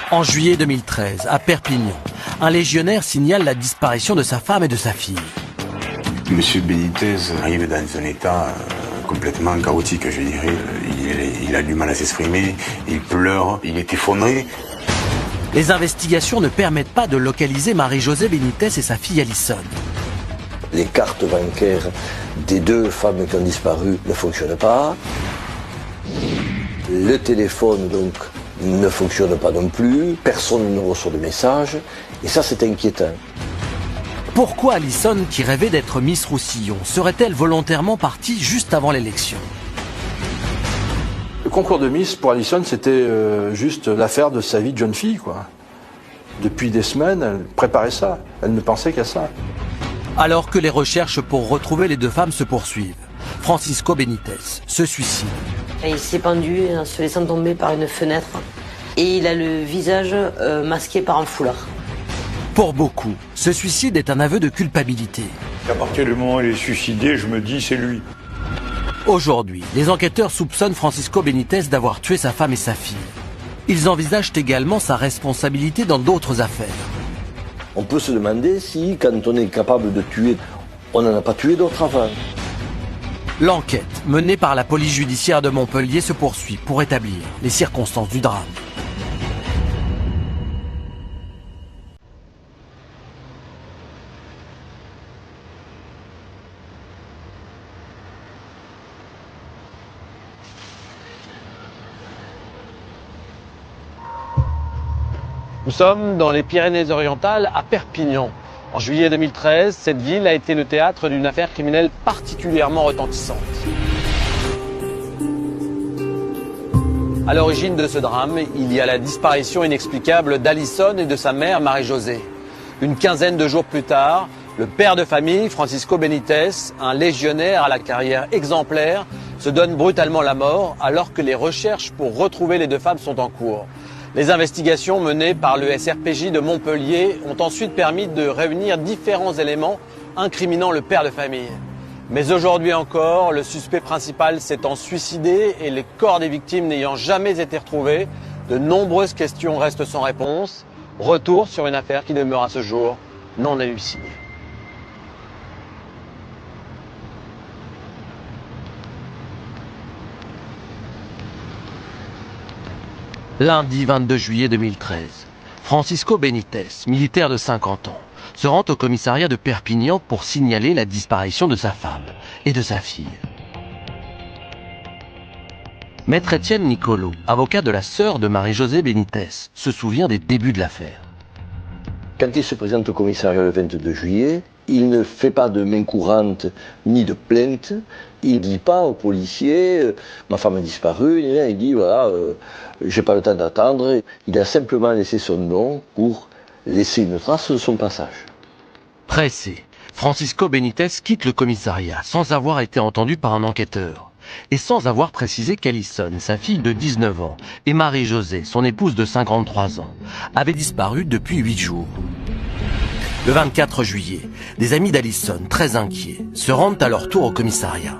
En juillet 2013, à Perpignan, un légionnaire signale la disparition de sa femme et de sa fille. Monsieur Benitez arrive dans un état complètement chaotique, je dirais. Il a du mal à s'exprimer, il pleure, il est effondré. Les investigations ne permettent pas de localiser Marie-Josée Benitez et sa fille Alison. Les cartes bancaires des deux femmes qui ont disparu ne fonctionnent pas. Le téléphone, donc, ne fonctionne pas non plus. Personne ne reçoit de messages. Et ça, c'est inquiétant. Pourquoi Alison, qui rêvait d'être Miss Roussillon, serait-elle volontairement partie juste avant l'élection? Le concours de Miss, pour Alison, c'était juste l'affaire de sa vie de jeune fille, quoi. Depuis des semaines, elle préparait ça. Elle ne pensait qu'à ça. Alors que les recherches pour retrouver les deux femmes se poursuivent, Francisco Benitez se suicide. Il s'est pendu en se laissant tomber par une fenêtre et il a le visage masqué par un foulard. Pour beaucoup, ce suicide est un aveu de culpabilité. À partir du moment où il est suicidé, je me dis c'est lui. Aujourd'hui, les enquêteurs soupçonnent Francisco Benitez d'avoir tué sa femme et sa fille. Ils envisagent également sa responsabilité dans d'autres affaires. On peut se demander si, quand on est capable de tuer, on n'en a pas tué d'autres avant. L'enquête menée par la police judiciaire de Montpellier se poursuit pour établir les circonstances du drame. Nous sommes dans les Pyrénées-Orientales, à Perpignan. En juillet 2013, cette ville a été le théâtre d'une affaire criminelle particulièrement retentissante. À l'origine de ce drame, il y a la disparition inexplicable d'Alison et de sa mère Marie-Josée. Une quinzaine de jours plus tard, le père de famille, Francisco Benitez, un légionnaire à la carrière exemplaire, se donne brutalement la mort alors que les recherches pour retrouver les deux femmes sont en cours. Les investigations menées par le SRPJ de Montpellier ont ensuite permis de réunir différents éléments incriminant le père de famille. Mais aujourd'hui encore, le suspect principal s'étant suicidé et les corps des victimes n'ayant jamais été retrouvés, de nombreuses questions restent sans réponse. Retour sur une affaire qui demeure à ce jour non élucidée. Lundi 22 juillet 2013, Francisco Benitez, militaire de 50 ans, se rend au commissariat de Perpignan pour signaler la disparition de sa femme et de sa fille. Maître Étienne Nicolo, avocat de la sœur de Marie-Josée Benitez, se souvient des débuts de l'affaire. Quand il se présente au commissariat le 22 juillet, il ne fait pas de main courante ni de plainte. Il ne dit pas aux policiers « ma femme a disparu », il dit « voilà, j'ai pas le temps d'attendre ». Il a simplement laissé son nom pour laisser une trace de son passage. Pressé, Francisco Benitez quitte le commissariat sans avoir été entendu par un enquêteur et sans avoir précisé qu'Alison, sa fille de 19 ans, et Marie-Josée, son épouse de 53 ans, avaient disparu depuis 8 jours. Le 24 juillet, des amis d'Alison, très inquiets, se rendent à leur tour au commissariat.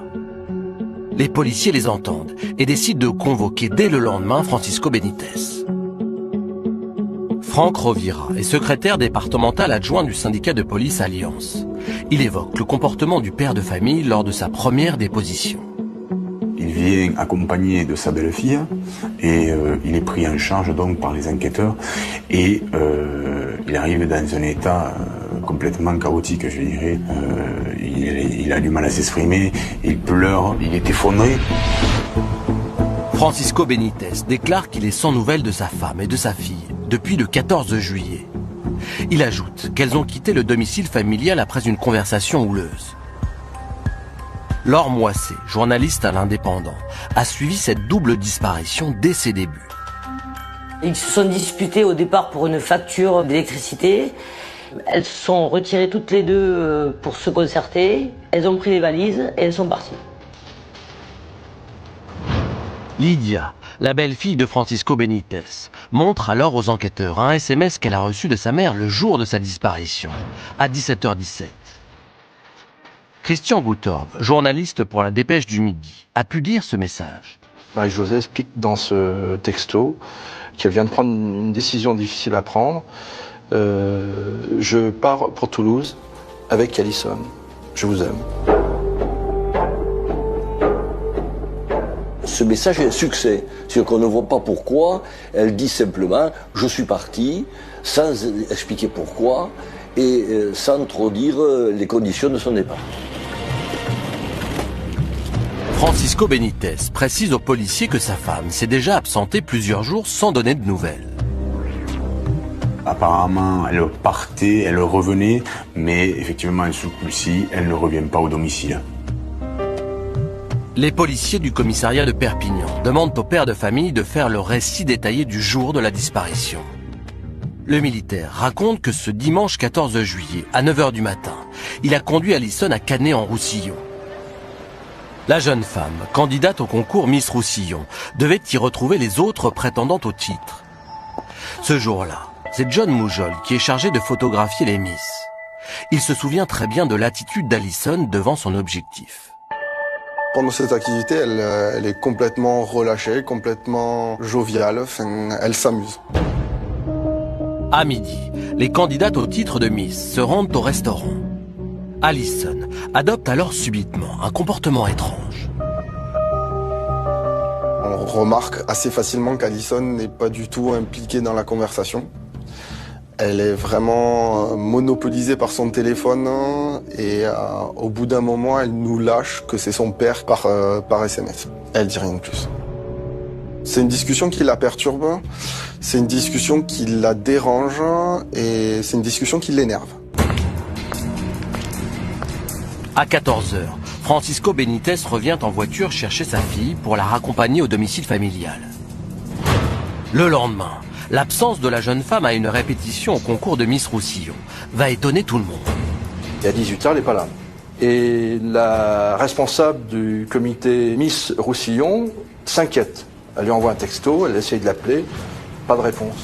Les policiers les entendent et décident de convoquer dès le lendemain Francisco Benitez. Franck Rovira est secrétaire départemental adjoint du syndicat de police Alliance. Il évoque le comportement du père de famille lors de sa première déposition. Il vient accompagné de sa belle-fille et il est pris en charge donc par les enquêteurs et il arrive dans un état complètement chaotique, je dirais. Il a du mal à s'exprimer, il pleure, il est effondré. Francisco Benitez déclare qu'il est sans nouvelles de sa femme et de sa fille depuis le 14 juillet. Il ajoute qu'elles ont quitté le domicile familial après une conversation houleuse. Laure Moissé, journaliste à l'Indépendant, a suivi cette double disparition dès ses débuts. Ils se sont disputés au départ pour une facture d'électricité. Elles se sont retirées toutes les deux pour se concerter. Elles ont pris les valises et elles sont parties. Lydia, la belle-fille de Francisco Benitez, montre alors aux enquêteurs un SMS qu'elle a reçu de sa mère le jour de sa disparition, à 17h17. Christian Goutorve, journaliste pour la Dépêche du Midi, a pu lire ce message. Marie-Josée explique dans ce texto qu'elle vient de prendre une décision difficile à prendre. Je pars pour Toulouse avec Alison. Je vous aime. Ce message est un succès. C'est qu'on ne voit pas pourquoi. Elle dit simplement « je suis partie », sans expliquer pourquoi et sans trop dire les conditions de son départ. Francisco Benitez précise aux policiers que sa femme s'est déjà absentée plusieurs jours sans donner de nouvelles. Apparemment, elle partait, elle revenait, mais effectivement, ce coup-ci, elle ne revient pas au domicile. Les policiers du commissariat de Perpignan demandent au père de famille de faire le récit détaillé du jour de la disparition. Le militaire raconte que ce dimanche 14 juillet, à 9 h du matin, il a conduit Alison à Canet-en-Roussillon. La jeune femme, candidate au concours Miss Roussillon, devait y retrouver les autres prétendantes au titre. Ce jour-là, c'est John Moujol qui est chargé de photographier les Miss. Il se souvient très bien de l'attitude d'Alison devant son objectif. Pendant cette activité, elle est complètement relâchée, complètement joviale, elle s'amuse. À midi, les candidates au titre de Miss se rendent au restaurant. Alison adopte alors subitement un comportement étrange. On remarque assez facilement qu'Alison n'est pas du tout impliquée dans la conversation. Elle est vraiment monopolisée par son téléphone et au bout d'un moment, elle nous lâche que c'est son père par SMS. Elle dit rien de plus. C'est une discussion qui la perturbe, c'est une discussion qui la dérange et c'est une discussion qui l'énerve. À 14 h, Francisco Benitez revient en voiture chercher sa fille pour la raccompagner au domicile familial. Le lendemain, l'absence de la jeune femme à une répétition au concours de Miss Roussillon va étonner tout le monde. Et à 18 h, elle n'est pas là. Et la responsable du comité Miss Roussillon s'inquiète. Elle lui envoie un texto, elle essaye de l'appeler, pas de réponse.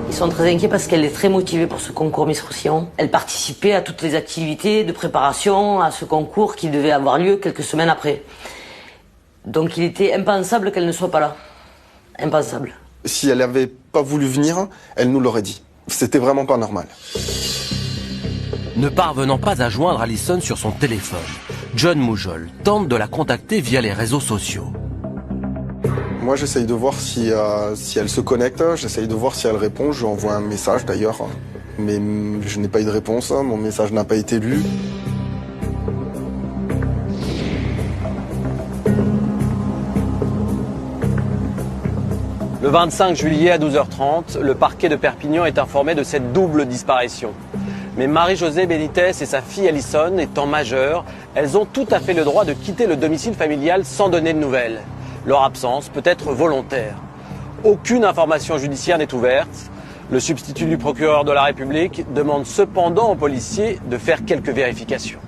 Ils sont très inquiets parce qu'elle est très motivée pour ce concours Miss Roussillon. Elle participait à toutes les activités de préparation à ce concours qui devait avoir lieu quelques semaines après. Donc il était impensable qu'elle ne soit pas là. Impensable. Si elle n'avait pas voulu venir, elle nous l'aurait dit. C'était vraiment pas normal. Ne parvenant pas à joindre Alison sur son téléphone, John Moujol tente de la contacter via les réseaux sociaux. Moi, j'essaye de voir si elle se connecte, j'essaye de voir si elle répond. Je lui envoie un message d'ailleurs, mais je n'ai pas eu de réponse, mon message n'a pas été lu. Le 25 juillet à 12 h 30, le parquet de Perpignan est informé de cette double disparition. Mais Marie-Josée Benitez et sa fille Alison étant majeures, elles ont tout à fait le droit de quitter le domicile familial sans donner de nouvelles. Leur absence peut être volontaire. Aucune information judiciaire n'est ouverte. Le substitut du procureur de la République demande cependant aux policiers de faire quelques vérifications.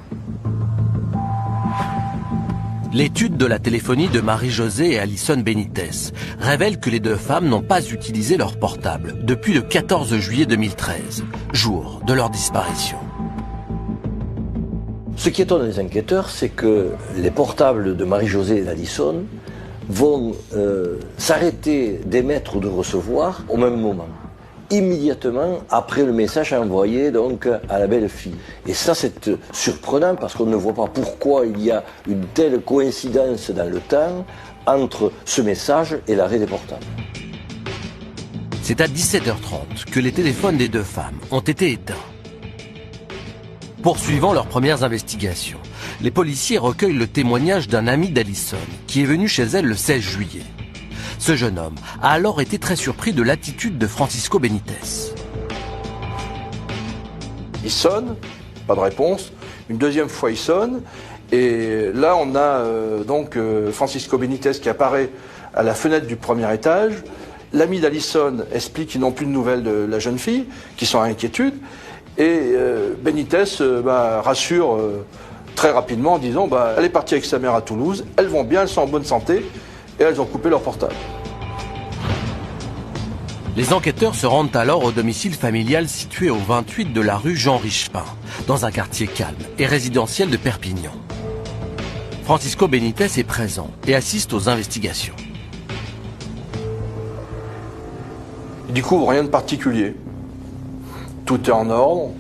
L'étude de la téléphonie de Marie-Josée et Alison Benitez révèle que les deux femmes n'ont pas utilisé leur portable depuis le 14 juillet 2013, jour de leur disparition. Ce qui étonne les enquêteurs, c'est que les portables de Marie-Josée et d'Alison vont s'arrêter d'émettre ou de recevoir au même moment, immédiatement après le message envoyé donc à la belle fille. Et ça, c'est surprenant parce qu'on ne voit pas pourquoi il y a une telle coïncidence dans le temps entre ce message et l'arrêt des portables. C'est à 17 h 30 que les téléphones des deux femmes ont été éteints. Poursuivant leurs premières investigations, les policiers recueillent le témoignage d'un ami d'Alison qui est venu chez elle le 16 juillet. Ce jeune homme a alors été très surpris de l'attitude de Francisco Benitez. Il sonne, pas de réponse. Une deuxième fois, il sonne. Et là, on a Francisco Benitez qui apparaît à la fenêtre du premier étage. L'ami d'Alison explique qu'ils n'ont plus de nouvelles de la jeune fille, qu'ils sont à inquiétude. Et Benitez rassure très rapidement en disant elle est partie avec sa mère à Toulouse, elles vont bien, elles sont en bonne santé, et elles ont coupé leur portable. Les enquêteurs se rendent alors au domicile familial situé au 28 de la rue Jean Richepin, dans un quartier calme et résidentiel de Perpignan. Francisco Benítez est présent et assiste aux investigations. Il découvre rien de particulier. Tout est en ordre.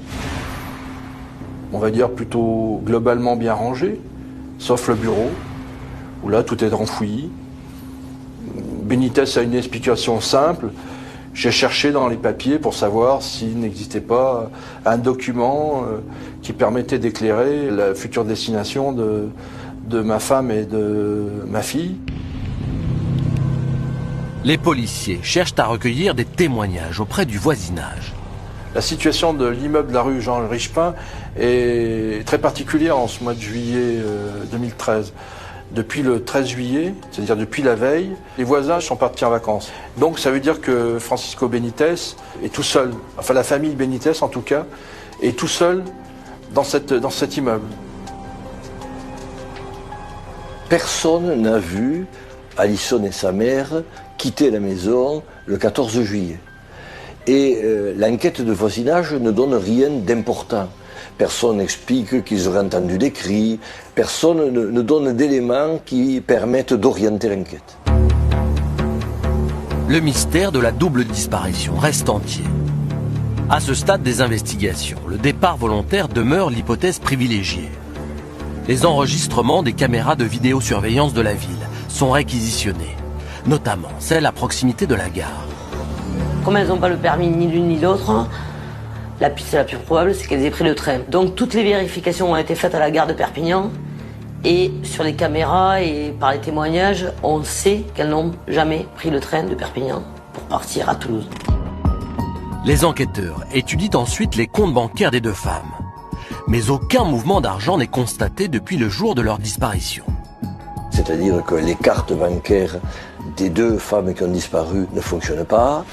On va dire plutôt globalement bien rangé, sauf le bureau, où là tout est enfoui. Benítez a une explication simple. J'ai cherché dans les papiers pour savoir s'il n'existait pas un document qui permettait d'éclairer la future destination de ma femme et de ma fille. Les policiers cherchent à recueillir des témoignages auprès du voisinage. La situation de l'immeuble de la rue Jean Richepin est très particulière en ce mois de juillet 2013. Depuis le 13 juillet, c'est-à-dire depuis la veille, les voisins sont partis en vacances. Donc ça veut dire que Francisco Benítez est tout seul, enfin la famille Benítez en tout cas, est tout seul dans cet immeuble. Personne n'a vu Alison et sa mère quitter la maison le 14 juillet. Et l'enquête de voisinage ne donne rien d'important. Personne n'explique qu'ils auraient entendu des cris, personne ne donne d'éléments qui permettent d'orienter l'enquête. Le mystère de la double disparition reste entier. À ce stade des investigations, le départ volontaire demeure l'hypothèse privilégiée. Les enregistrements des caméras de vidéosurveillance de la ville sont réquisitionnés, notamment celles à proximité de la gare. Comme elles n'ont pas le permis ni l'une ni l'autre, la piste la plus probable, c'est qu'elles aient pris le train. Donc toutes les vérifications ont été faites à la gare de Perpignan. Et sur les caméras et par les témoignages, on sait qu'elles n'ont jamais pris le train de Perpignan pour partir à Toulouse. Les enquêteurs étudient ensuite les comptes bancaires des deux femmes. Mais aucun mouvement d'argent n'est constaté depuis le jour de leur disparition. C'est-à-dire que les cartes bancaires des deux femmes qui ont disparu ne fonctionnent pas.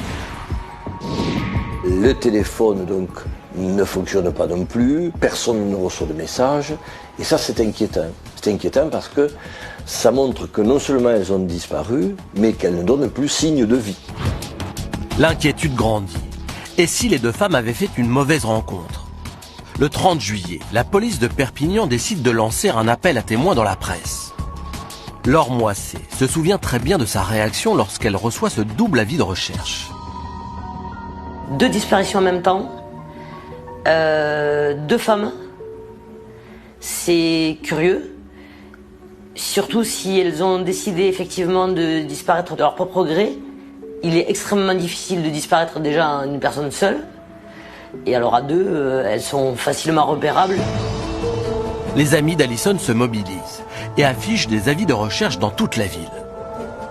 Le téléphone donc ne fonctionne pas non plus, personne ne reçoit de messages, et ça c'est inquiétant. C'est inquiétant parce que ça montre que non seulement elles ont disparu, mais qu'elles ne donnent plus signe de vie. L'inquiétude grandit. Et si les deux femmes avaient fait une mauvaise rencontre? Le 30 juillet, la police de Perpignan décide de lancer un appel à témoins dans la presse. Laure Moissé se souvient très bien de sa réaction lorsqu'elle reçoit ce double avis de recherche. 2 disparitions en même temps, 2 femmes, c'est curieux, surtout si elles ont décidé effectivement de disparaître de leur propre gré. Il est extrêmement difficile de disparaître déjà une personne seule, et alors à 2, elles sont facilement repérables. Les amis d'Alison se mobilisent et affichent des avis de recherche dans toute la ville.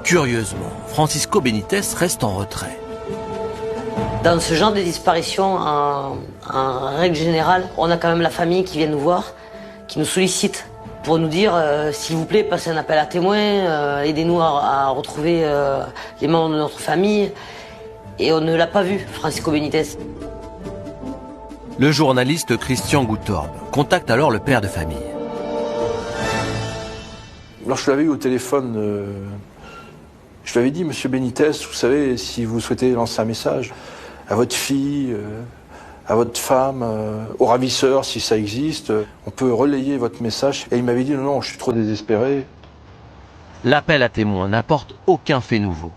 Curieusement, Francisco Benítez reste en retrait. Dans ce genre de disparition, en règle générale, on a quand même la famille qui vient nous voir, qui nous sollicite pour nous dire s'il vous plaît, passez un appel à témoins, aidez-nous à retrouver les membres de notre famille. Et on ne l'a pas vu, Francisco Benítez. Le journaliste Christian Goutorbe contacte alors le père de famille. Lorsque je l'avais eu au téléphone, je lui avais dit, Monsieur Benítez, vous savez, si vous souhaitez lancer un message à votre fille, à votre femme, au ravisseur, si ça existe, on peut relayer votre message. Et il m'avait dit, non, je suis trop désespéré. L'appel à témoins n'apporte aucun fait nouveau.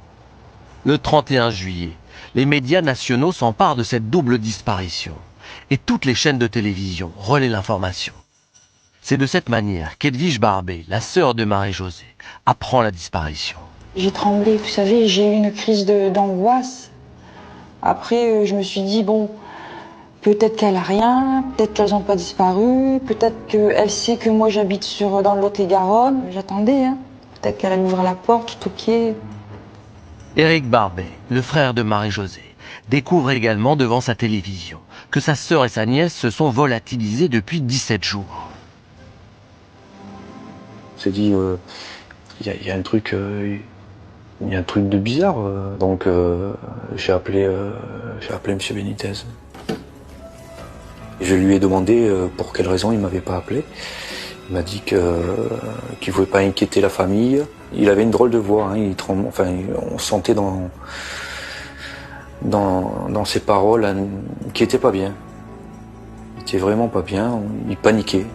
Le 31 juillet, les médias nationaux s'emparent de cette double disparition. Et toutes les chaînes de télévision relaient l'information. C'est de cette manière qu'Edwige Barbet, la sœur de Marie-Josée, apprend la disparition. J'ai tremblé, vous savez, j'ai eu une crise d'angoisse. Après, je me suis dit, bon, peut-être qu'elle a rien, peut-être qu'elles n'ont pas disparu, peut-être qu'elle sait que moi j'habite dans le Lot-et-Garonne. J'attendais, hein. Peut-être qu'elle allait m'ouvrir la porte, toquer. Éric Barbet, le frère de Marie-Josée, découvre également devant sa télévision que sa sœur et sa nièce se sont volatilisées depuis 17 jours. On s'est dit, il y a un truc de bizarre. Donc j'ai appelé M. Benítez. Je lui ai demandé pour quelle raison il m'avait pas appelé. Il m'a dit qu'il ne voulait pas inquiéter la famille. Il avait une drôle de voix, hein, on sentait dans ses paroles qu'il n'était pas bien. Il était vraiment pas bien, il paniquait.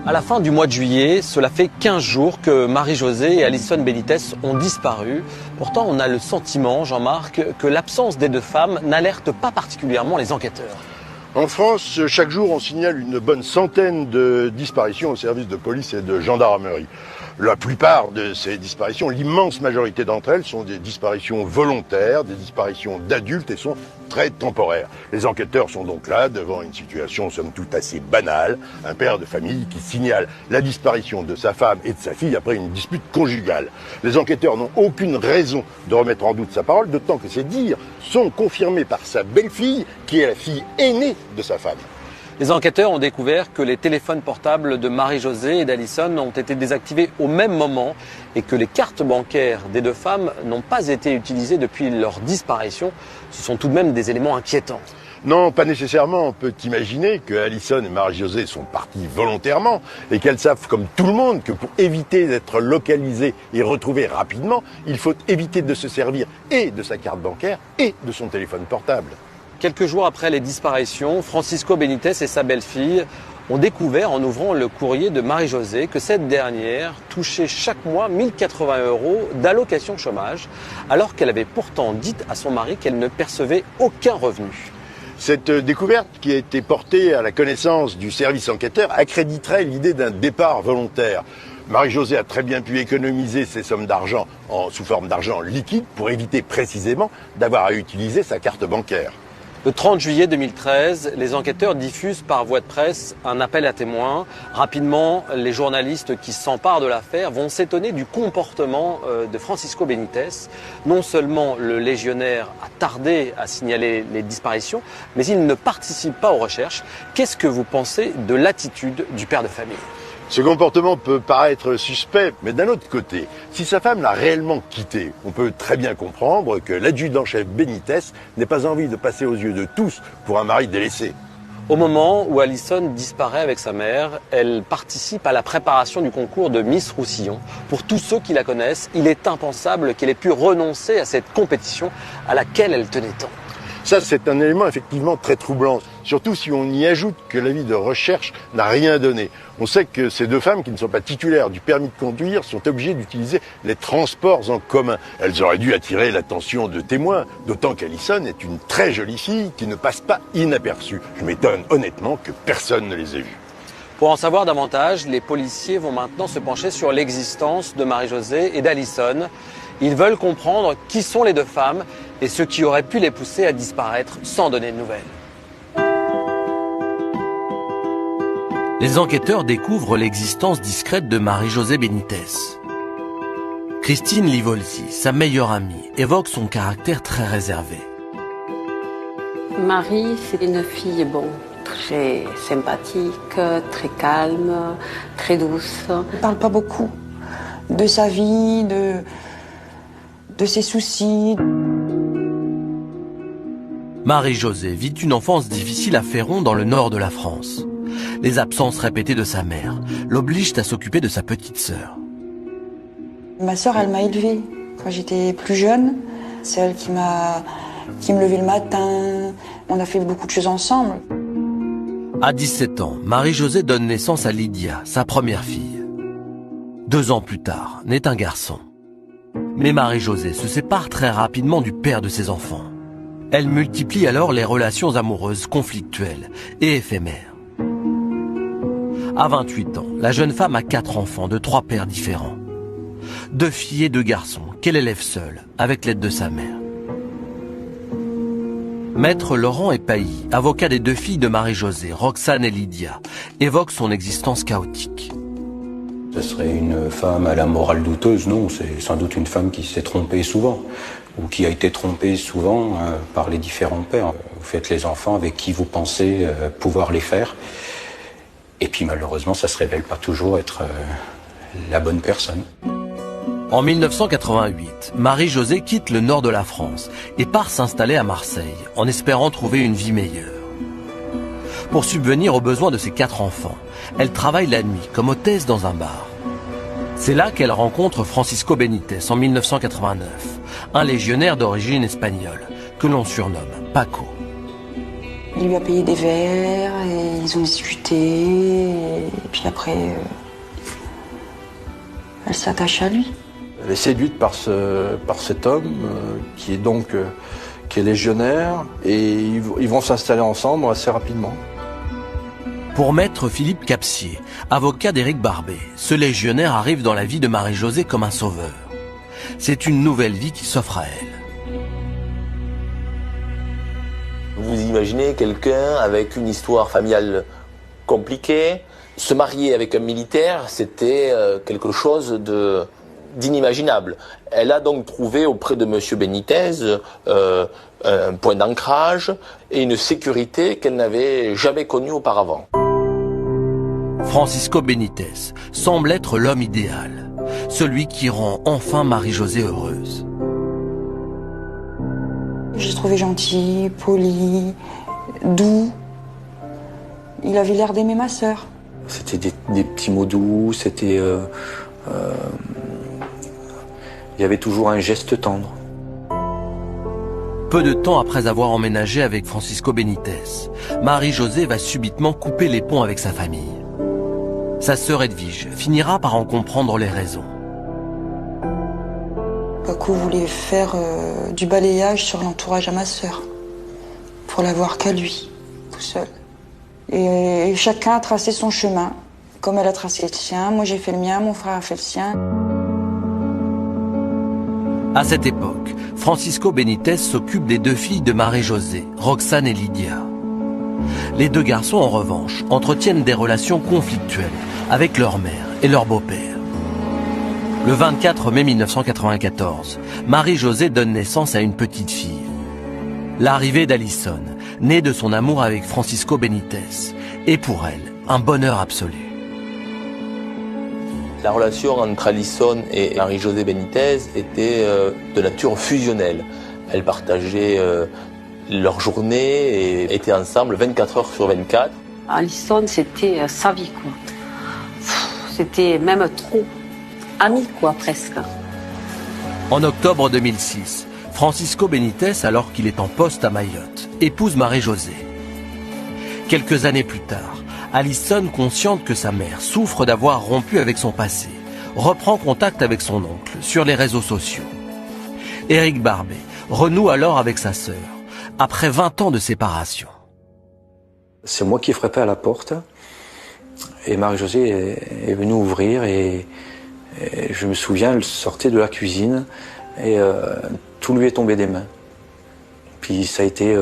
À la fin du mois de juillet, cela fait 15 jours que Marie-Josée et Alison Benitez ont disparu. Pourtant, on a le sentiment, Jean-Marc, que l'absence des deux femmes n'alerte pas particulièrement les enquêteurs. En France, chaque jour, on signale une bonne centaine de disparitions au service de police et de gendarmerie. La plupart de ces disparitions, l'immense majorité d'entre elles, sont des disparitions volontaires, des disparitions d'adultes et sont très temporaires. Les enquêteurs sont donc là, devant une situation somme toute assez banale. Un père de famille qui signale la disparition de sa femme et de sa fille après une dispute conjugale. Les enquêteurs n'ont aucune raison de remettre en doute sa parole, d'autant que ces dires sont confirmés par sa belle-fille, qui est la fille aînée de sa femme. Les enquêteurs ont découvert que les téléphones portables de Marie-Josée et d'Alison ont été désactivés au même moment et que les cartes bancaires des deux femmes n'ont pas été utilisées depuis leur disparition. Ce sont tout de même des éléments inquiétants. Non, pas nécessairement. On peut imaginer que Alison et Marie-Josée sont parties volontairement et qu'elles savent, comme tout le monde, que pour éviter d'être localisées et retrouvées rapidement, il faut éviter de se servir et de sa carte bancaire et de son téléphone portable. Quelques jours après les disparitions, Francisco Benitez et sa belle-fille ont découvert en ouvrant le courrier de Marie-Josée que cette dernière touchait chaque mois 1 080 € d'allocation chômage, alors qu'elle avait pourtant dit à son mari qu'elle ne percevait aucun revenu. Cette découverte, qui a été portée à la connaissance du service enquêteur, accréditerait l'idée d'un départ volontaire. Marie-Josée a très bien pu économiser ces sommes d'argent sous forme d'argent liquide pour éviter précisément d'avoir à utiliser sa carte bancaire. Le 30 juillet 2013, les enquêteurs diffusent par voie de presse un appel à témoins. Rapidement, les journalistes qui s'emparent de l'affaire vont s'étonner du comportement de Francisco Benitez. Non seulement le légionnaire a tardé à signaler les disparitions, mais il ne participe pas aux recherches. Qu'est-ce que vous pensez de l'attitude du père de famille ? Ce comportement peut paraître suspect, mais d'un autre côté, si sa femme l'a réellement quitté, on peut très bien comprendre que l'adjudant-chef Benitez n'ait pas envie de passer aux yeux de tous pour un mari délaissé. Au moment où Alison disparaît avec sa mère, elle participe à la préparation du concours de Miss Roussillon. Pour tous ceux qui la connaissent, il est impensable qu'elle ait pu renoncer à cette compétition à laquelle elle tenait tant. Ça, c'est un élément effectivement très troublant, surtout si on y ajoute que la vie de recherche n'a rien donné. On sait que ces deux femmes qui ne sont pas titulaires du permis de conduire sont obligées d'utiliser les transports en commun. Elles auraient dû attirer l'attention de témoins, d'autant qu'Alison est une très jolie fille qui ne passe pas inaperçue. Je m'étonne honnêtement que personne ne les ait vues. Pour en savoir davantage, les policiers vont maintenant se pencher sur l'existence de Marie-Josée et d'Alison. Ils veulent comprendre qui sont les deux femmes et ce qui aurait pu les pousser à disparaître sans donner de nouvelles. Les enquêteurs découvrent l'existence discrète de Marie-Josée Benitez. Christine Livolsi, sa meilleure amie, évoque son caractère très réservé. Marie, c'est une fille très sympathique, très calme, très douce. Elle ne parle pas beaucoup de sa vie, de ses soucis. Marie-Josée vit une enfance difficile à Féron dans le nord de la France. Les absences répétées de sa mère l'obligent à s'occuper de sa petite sœur. Ma sœur, elle m'a élevée quand j'étais plus jeune. C'est elle qui me levait le matin. On a fait beaucoup de choses ensemble. À 17 ans, Marie-Josée donne naissance à Lydia, sa première fille. 2 ans plus tard, naît un garçon. Mais Marie-Josée se sépare très rapidement du père de ses enfants. Elle multiplie alors les relations amoureuses conflictuelles et éphémères. À 28 ans, la jeune femme a 4 enfants de 3 pères différents. 2 filles et 2 garçons qu'elle élève seule, avec l'aide de sa mère. Maître Laurent Epailly, avocat des 2 filles de Marie-Josée, Roxane et Lydia, évoque son existence chaotique. Ce serait une femme à la morale douteuse, non, c'est sans doute une femme qui s'est trompée souvent, ou qui a été trompée souvent par les différents pères. Vous faites les enfants avec qui vous pensez pouvoir les faire, et puis malheureusement ça se révèle pas toujours être la bonne personne. En 1988, Marie-Josée quitte le nord de la France et part s'installer à Marseille, en espérant trouver une vie meilleure. Pour subvenir aux besoins de ses 4 enfants, elle travaille la nuit comme hôtesse dans un bar. C'est là qu'elle rencontre Francisco Benitez en 1989, un légionnaire d'origine espagnole, que l'on surnomme Paco. Il lui a payé des verres et ils ont discuté. Et puis après, elle s'attache à lui. Elle est séduite par cet homme qui est légionnaire et ils vont s'installer ensemble assez rapidement. Pour maître Philippe Capsier, avocat d'Éric Barbet, ce légionnaire arrive dans la vie de Marie-Josée comme un sauveur. C'est une nouvelle vie qui s'offre à elle. Vous imaginez quelqu'un avec une histoire familiale compliquée, se marier avec un militaire, c'était quelque chose d'inimaginable. Elle a donc trouvé auprès de M. Benitez un point d'ancrage et une sécurité qu'elle n'avait jamais connue auparavant. Francisco Benitez semble être l'homme idéal, celui qui rend enfin Marie-Josée heureuse. J'ai trouvé gentil, poli, doux. Il avait l'air d'aimer ma sœur. C'était des petits mots doux, c'était... il y avait toujours un geste tendre. Peu de temps après avoir emménagé avec Francisco Benitez, Marie-Josée va subitement couper les ponts avec sa famille. Sa sœur Edwige finira par en comprendre les raisons. Paco voulait faire du balayage sur l'entourage à ma sœur, pour l'avoir qu'à lui, tout seul. Et chacun a tracé son chemin, comme elle a tracé le sien. Moi j'ai fait le mien, mon frère a fait le sien. À cette époque, Francisco Benitez s'occupe des 2 filles de Marie-Josée, Roxane et Lydia. Les 2 garçons, en revanche, entretiennent des relations conflictuelles avec leur mère et leur beau-père. Le 24 mai 1994, Marie-Josée donne naissance à une petite fille. L'arrivée d'Alison, née de son amour avec Francisco Benitez, est pour elle un bonheur absolu. La relation entre Alison et Marie-Josée Benitez était de nature fusionnelle. Elles partageaient leur journée et étaient ensemble 24 heures sur 24. Alison, c'était sa vie, quoi. C'était même trop ami, quoi, presque. En octobre 2006, Francisco Benitez, alors qu'il est en poste à Mayotte, épouse Marie-Josée. Quelques années plus tard, Alison, consciente que sa mère souffre d'avoir rompu avec son passé, reprend contact avec son oncle sur les réseaux sociaux. Éric Barbet renoue alors avec sa sœur, après 20 ans de séparation. C'est moi qui ai frappé à la porte et Marie-Josée est venue ouvrir et je me souviens, elle sortait de la cuisine et tout lui est tombé des mains. Puis ça a été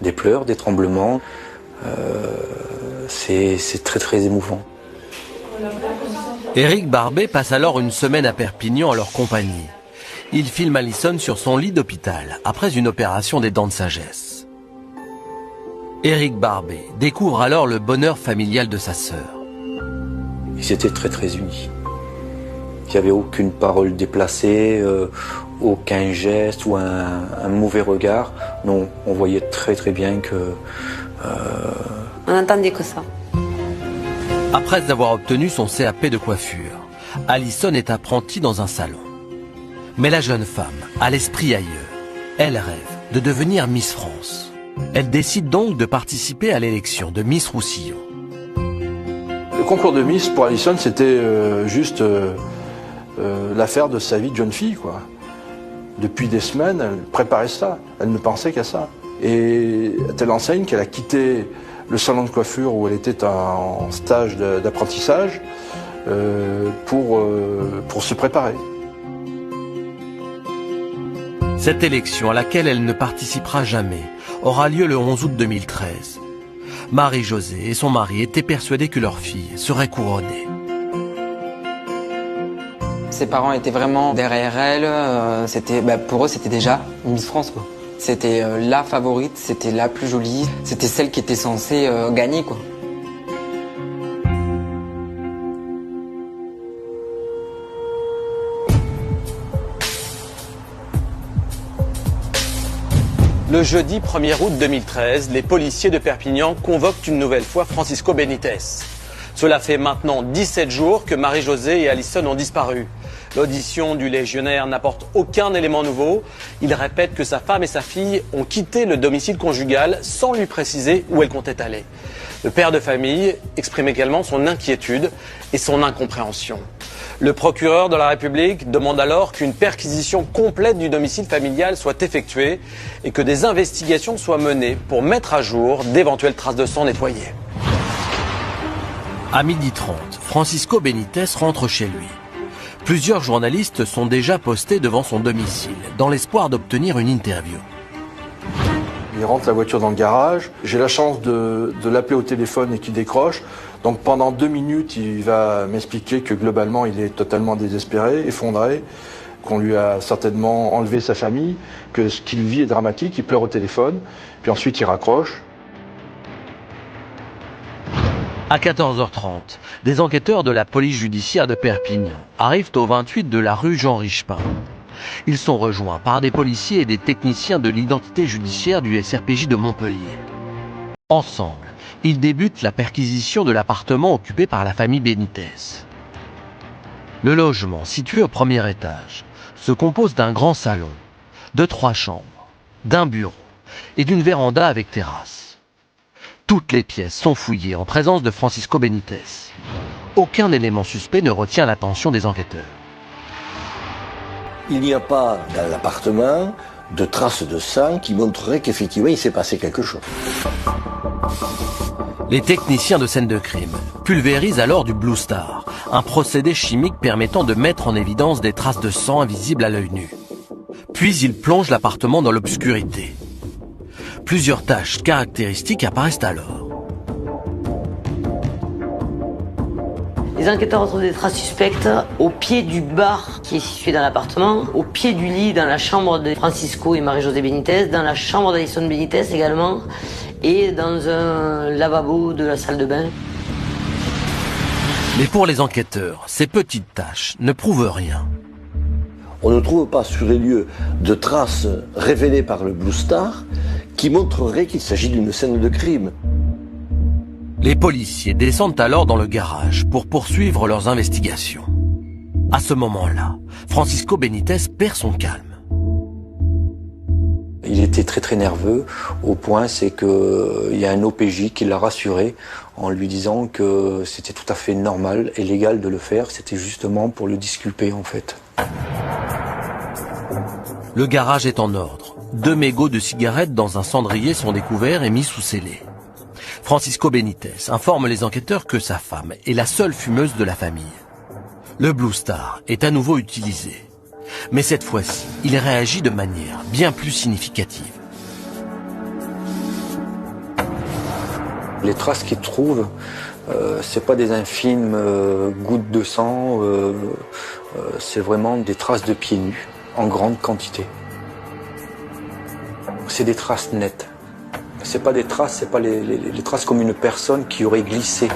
des pleurs, des tremblements. C'est très très émouvant. Éric Barbet passe alors une semaine à Perpignan en leur compagnie. Il filme Alison sur son lit d'hôpital après une opération des dents de sagesse. Éric Barbet découvre alors le bonheur familial de sa sœur. Ils étaient très très unis. Il n'y avait aucune parole déplacée, aucun geste ou un mauvais regard. Non, on voyait très très bien que... On n'entendait que ça. Après avoir obtenu son CAP de coiffure, Alison est apprentie dans un salon. Mais la jeune femme a l'esprit ailleurs. Elle rêve de devenir Miss France. Elle décide donc de participer à l'élection de Miss Roussillon. Le concours de Miss pour Alison, c'était juste l'affaire de sa vie de jeune fille, quoi. Depuis des semaines, elle préparait ça. Elle ne pensait qu'à ça. Et à telle enseigne qu'elle a quitté le salon de coiffure où elle était en stage d'apprentissage pour se préparer. Cette élection, à laquelle elle ne participera jamais, aura lieu le 11 août 2013. Marie-Josée et son mari étaient persuadés que leur fille serait couronnée. Ses parents étaient vraiment derrière elle. Pour eux, c'était déjà Miss France, quoi. C'était la favorite, c'était la plus jolie, c'était celle qui était censée gagner, quoi. Le jeudi 1er août 2013, les policiers de Perpignan convoquent une nouvelle fois Francisco Benitez. Cela fait maintenant 17 jours que Marie-Josée et Alison ont disparu. L'audition du légionnaire n'apporte aucun élément nouveau. Il répète que sa femme et sa fille ont quitté le domicile conjugal sans lui préciser où elles comptaient aller. Le père de famille exprime également son inquiétude et son incompréhension. Le procureur de la République demande alors qu'une perquisition complète du domicile familial soit effectuée et que des investigations soient menées pour mettre à jour d'éventuelles traces de sang nettoyées. À 12h30, Francisco Benítez rentre chez lui. Plusieurs journalistes sont déjà postés devant son domicile, dans l'espoir d'obtenir une interview. Il rentre la voiture dans le garage. J'ai la chance de l'appeler au téléphone et qu'il décroche. Donc pendant 2 minutes, il va m'expliquer que globalement, il est totalement désespéré, effondré, qu'on lui a certainement enlevé sa famille, que ce qu'il vit est dramatique. Il pleure au téléphone, puis ensuite il raccroche. À 14h30, des enquêteurs de la police judiciaire de Perpignan arrivent au 28 de la rue Jean Richepin. Ils sont rejoints par des policiers et des techniciens de l'identité judiciaire du SRPJ de Montpellier. Ensemble, ils débutent la perquisition de l'appartement occupé par la famille Benítez. Le logement, situé au premier étage, se compose d'un grand salon, de 3 chambres, d'un bureau et d'une véranda avec terrasse. Toutes les pièces sont fouillées en présence de Francisco Benítez. Aucun élément suspect ne retient l'attention des enquêteurs. Il n'y a pas dans l'appartement de traces de sang qui montreraient qu'effectivement il s'est passé quelque chose. Les techniciens de scène de crime pulvérisent alors du Blue Star, un procédé chimique permettant de mettre en évidence des traces de sang invisibles à l'œil nu. Puis ils plongent l'appartement dans l'obscurité. Plusieurs taches caractéristiques apparaissent alors. Les enquêteurs retrouvent des traces suspectes au pied du bar qui est situé dans l'appartement, au pied du lit dans la chambre de Francisco et Marie-Josée Benítez, dans la chambre d'Alison Benítez également, et dans un lavabo de la salle de bain. Mais pour les enquêteurs, ces petites taches ne prouvent rien. On ne trouve pas sur les lieux de traces révélées par le Blue Star qui montreraient qu'il s'agit d'une scène de crime. Les policiers descendent alors dans le garage pour poursuivre leurs investigations. À ce moment-là, Francisco Benítez perd son calme. Il était très nerveux, au point c'est qu'il y a un OPJ qui l'a rassuré en lui disant que c'était tout à fait normal et légal de le faire, c'était justement pour le disculper en fait. Le garage est en ordre. 2 mégots de cigarettes dans un cendrier sont découverts et mis sous scellé. Francisco Benítez informe les enquêteurs que sa femme est la seule fumeuse de la famille. Le Blue Star est à nouveau utilisé. Mais cette fois-ci, il réagit de manière bien plus significative. Les traces qu'ils trouvent, c'est pas des infimes gouttes de sang, c'est vraiment des traces de pieds nus en grande quantité. C'est des traces nettes. C'est pas des traces, c'est pas les traces comme une personne qui aurait glissé.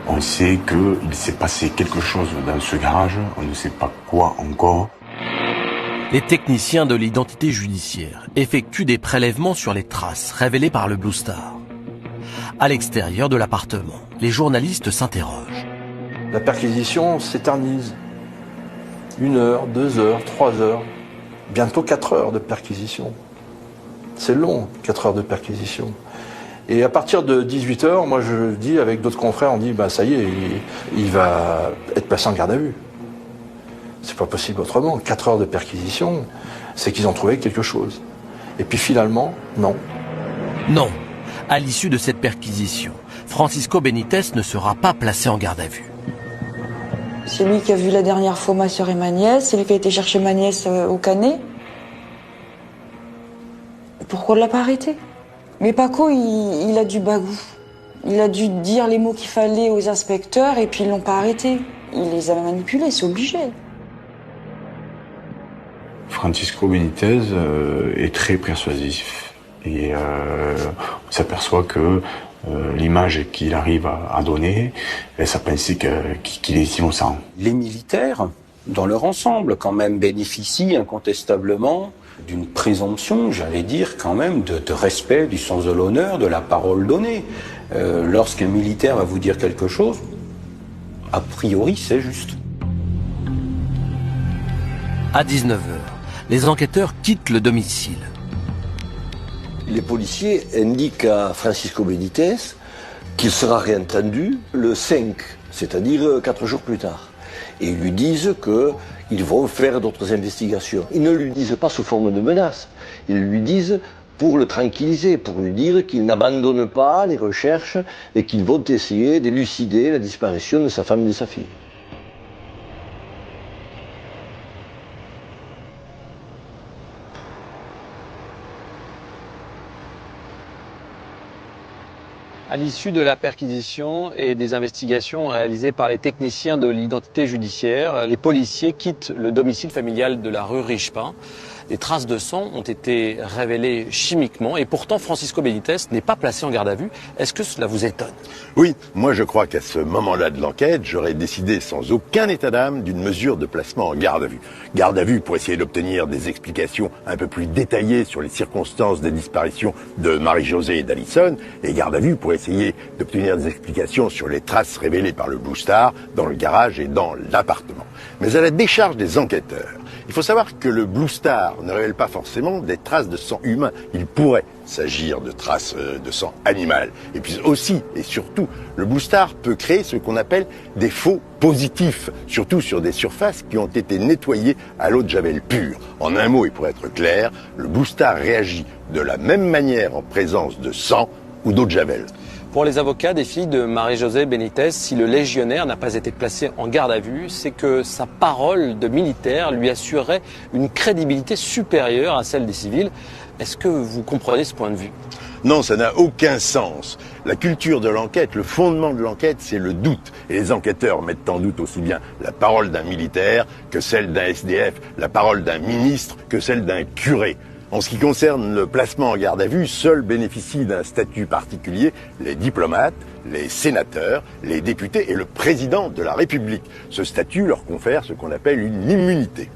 On sait qu'il s'est passé quelque chose dans ce garage, on ne sait pas quoi encore. Les techniciens de l'identité judiciaire effectuent des prélèvements sur les traces révélées par le Blue Star. À l'extérieur de l'appartement, les journalistes s'interrogent. La perquisition s'éternise. 1 heure, 2 heures, 3 heures, bientôt 4 heures de perquisition. C'est long, 4 heures de perquisition. Et à partir de 18h, moi je dis avec d'autres confrères, on dit bah ça y est, il va être placé en garde à vue. C'est pas possible autrement. 4 heures de perquisition, c'est qu'ils ont trouvé quelque chose. Et puis finalement, non. Non. À l'issue de cette perquisition, Francisco Benítez ne sera pas placé en garde à vue. C'est lui qui a vu la dernière fois ma soeur et ma nièce, c'est lui qui a été chercher ma nièce au Canet. Pourquoi on ne l'a pas arrêté? Mais Paco, il a du bagou. Il a dû dire les mots qu'il fallait aux inspecteurs et puis ils l'ont pas arrêté. Il les a manipulés, c'est obligé. Francisco Benítez est très persuasif et on s'aperçoit que l'image qu'il arrive à donner laisse à penser qu'il est innocent. Les militaires, dans leur ensemble, quand même, bénéficient incontestablement d'une présomption, j'allais dire quand même, de respect, du sens de l'honneur, de la parole donnée. Lorsqu'un militaire va vous dire quelque chose, a priori c'est juste. À 19h, les enquêteurs quittent le domicile. Les policiers indiquent à Francisco Benitez qu'il sera réentendu le 5, c'est-à-dire 4 jours plus tard. Et ils lui disent qu'ils vont faire d'autres investigations. Ils ne lui disent pas sous forme de menace. Ils lui disent pour le tranquilliser, pour lui dire qu'il n'abandonne pas les recherches et qu'ils vont essayer d'élucider la disparition de sa femme et de sa fille. À l'issue de la perquisition et des investigations réalisées par les techniciens de l'identité judiciaire, les policiers quittent le domicile familial de la rue Richepin. Des traces de sang ont été révélées chimiquement et pourtant Francisco Benitez n'est pas placé en garde à vue. Est-ce que cela vous étonne? Oui, moi je crois qu'à ce moment-là de l'enquête, j'aurais décidé sans aucun état d'âme d'une mesure de placement en garde à vue. Garde à vue pour essayer d'obtenir des explications un peu plus détaillées sur les circonstances des disparitions de Marie-Josée et d'Alison, et garde à vue pour essayer d'obtenir des explications sur les traces révélées par le Blue Star dans le garage et dans l'appartement. Mais à la décharge des enquêteurs, il faut savoir que le Blue Star ne révèle pas forcément des traces de sang humain. Il pourrait s'agir de traces de sang animal. Et puis aussi, et surtout, le Blue Star peut créer ce qu'on appelle des faux positifs, surtout sur des surfaces qui ont été nettoyées à l'eau de Javel pure. En un mot, et pour être clair, le Blue Star réagit de la même manière en présence de sang ou d'eau de Javel. Pour les avocats des filles de Marie-Josée Benitez, si le légionnaire n'a pas été placé en garde à vue, c'est que sa parole de militaire lui assurait une crédibilité supérieure à celle des civils. Est-ce que vous comprenez ce point de vue? Non, ça n'a aucun sens. La culture de l'enquête, le fondement de l'enquête, c'est le doute. Et les enquêteurs mettent en doute aussi bien la parole d'un militaire que celle d'un SDF, la parole d'un ministre que celle d'un curé. En ce qui concerne le placement en garde à vue, seuls bénéficient d'un statut particulier les diplomates, les sénateurs, les députés et le président de la République. Ce statut leur confère ce qu'on appelle une immunité.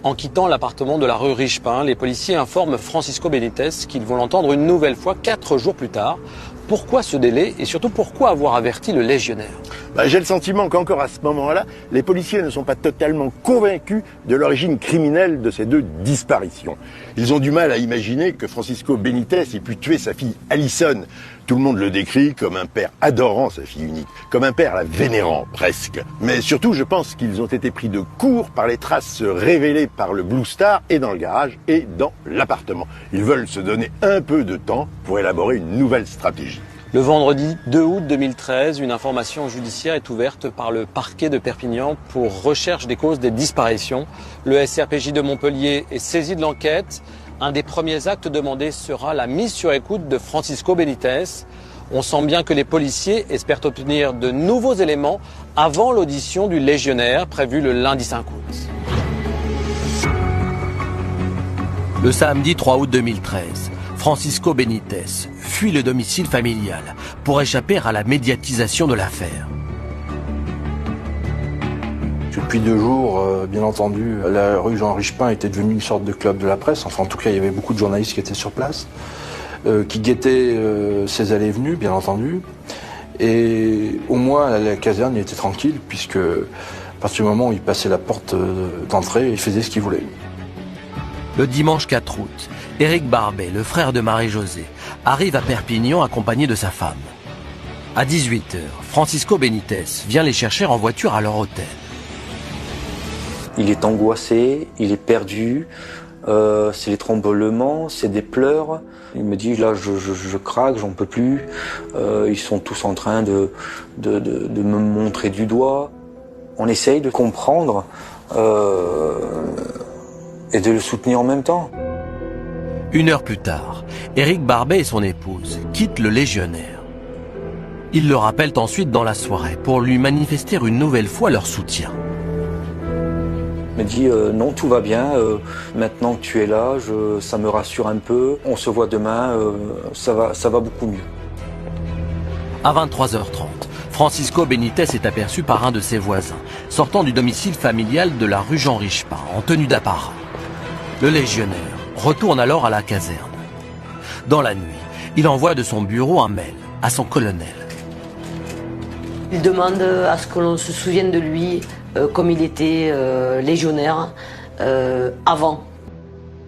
En quittant l'appartement de la rue Richepin, les policiers informent Francisco Benitez qu'ils vont l'entendre une nouvelle fois 4 jours plus tard. Pourquoi ce délai et surtout pourquoi avoir averti le légionnaire? J'ai le sentiment qu'encore à ce moment-là, les policiers ne sont pas totalement convaincus de l'origine criminelle de ces 2 disparitions. Ils ont du mal à imaginer que Francisco Benitez ait pu tuer sa fille Alison. Tout le monde le décrit comme un père adorant sa fille unique, comme un père la vénérant presque. Mais surtout, je pense qu'ils ont été pris de court par les traces révélées par le Blue Star et dans le garage et dans l'appartement. Ils veulent se donner un peu de temps pour élaborer une nouvelle stratégie. Le vendredi 2 août 2013, une information judiciaire est ouverte par le parquet de Perpignan pour recherche des causes des disparitions. Le SRPJ de Montpellier est saisi de l'enquête. Un des premiers actes demandés sera la mise sur écoute de Francisco Benitez. On sent bien que les policiers espèrent obtenir de nouveaux éléments avant l'audition du légionnaire prévue le lundi 5 août. Le samedi 3 août 2013, Francisco Benitez fuit le domicile familial pour échapper à la médiatisation de l'affaire. Depuis 2 jours, bien entendu, la rue Jean Richepin était devenue une sorte de club de la presse. Enfin, en tout cas, il y avait beaucoup de journalistes qui étaient sur place, qui guettaient ses allées et venues, bien entendu. Et au moins, la caserne, il était tranquille, puisque à partir du moment où il passait la porte d'entrée, il faisait ce qu'il voulait. Le dimanche 4 août, Éric Barbet, le frère de Marie-Josée, arrive à Perpignan accompagné de sa femme. À 18h, Francisco Benitez vient les chercher en voiture à leur hôtel. Il est angoissé, il est perdu, c'est les tremblements, c'est des pleurs. Il me dit là je craque, j'en peux plus. Ils sont tous en train de me montrer du doigt. On essaye de comprendre et de le soutenir en même temps. 1 heure plus tard, Éric Barbet et son épouse quittent le légionnaire. Ils le rappellent ensuite dans la soirée pour lui manifester une nouvelle fois leur soutien. Il me dit non, tout va bien, maintenant que tu es là, ça me rassure un peu, on se voit demain, ça va beaucoup mieux. À 23h30, Francisco Benitez est aperçu par un de ses voisins, sortant du domicile familial de la rue Jean Richepin en tenue d'apparat. Le légionnaire retourne alors à la caserne. Dans la nuit, il envoie de son bureau un mail à son colonel. Il demande à ce que l'on se souvienne de lui comme il était légionnaire avant.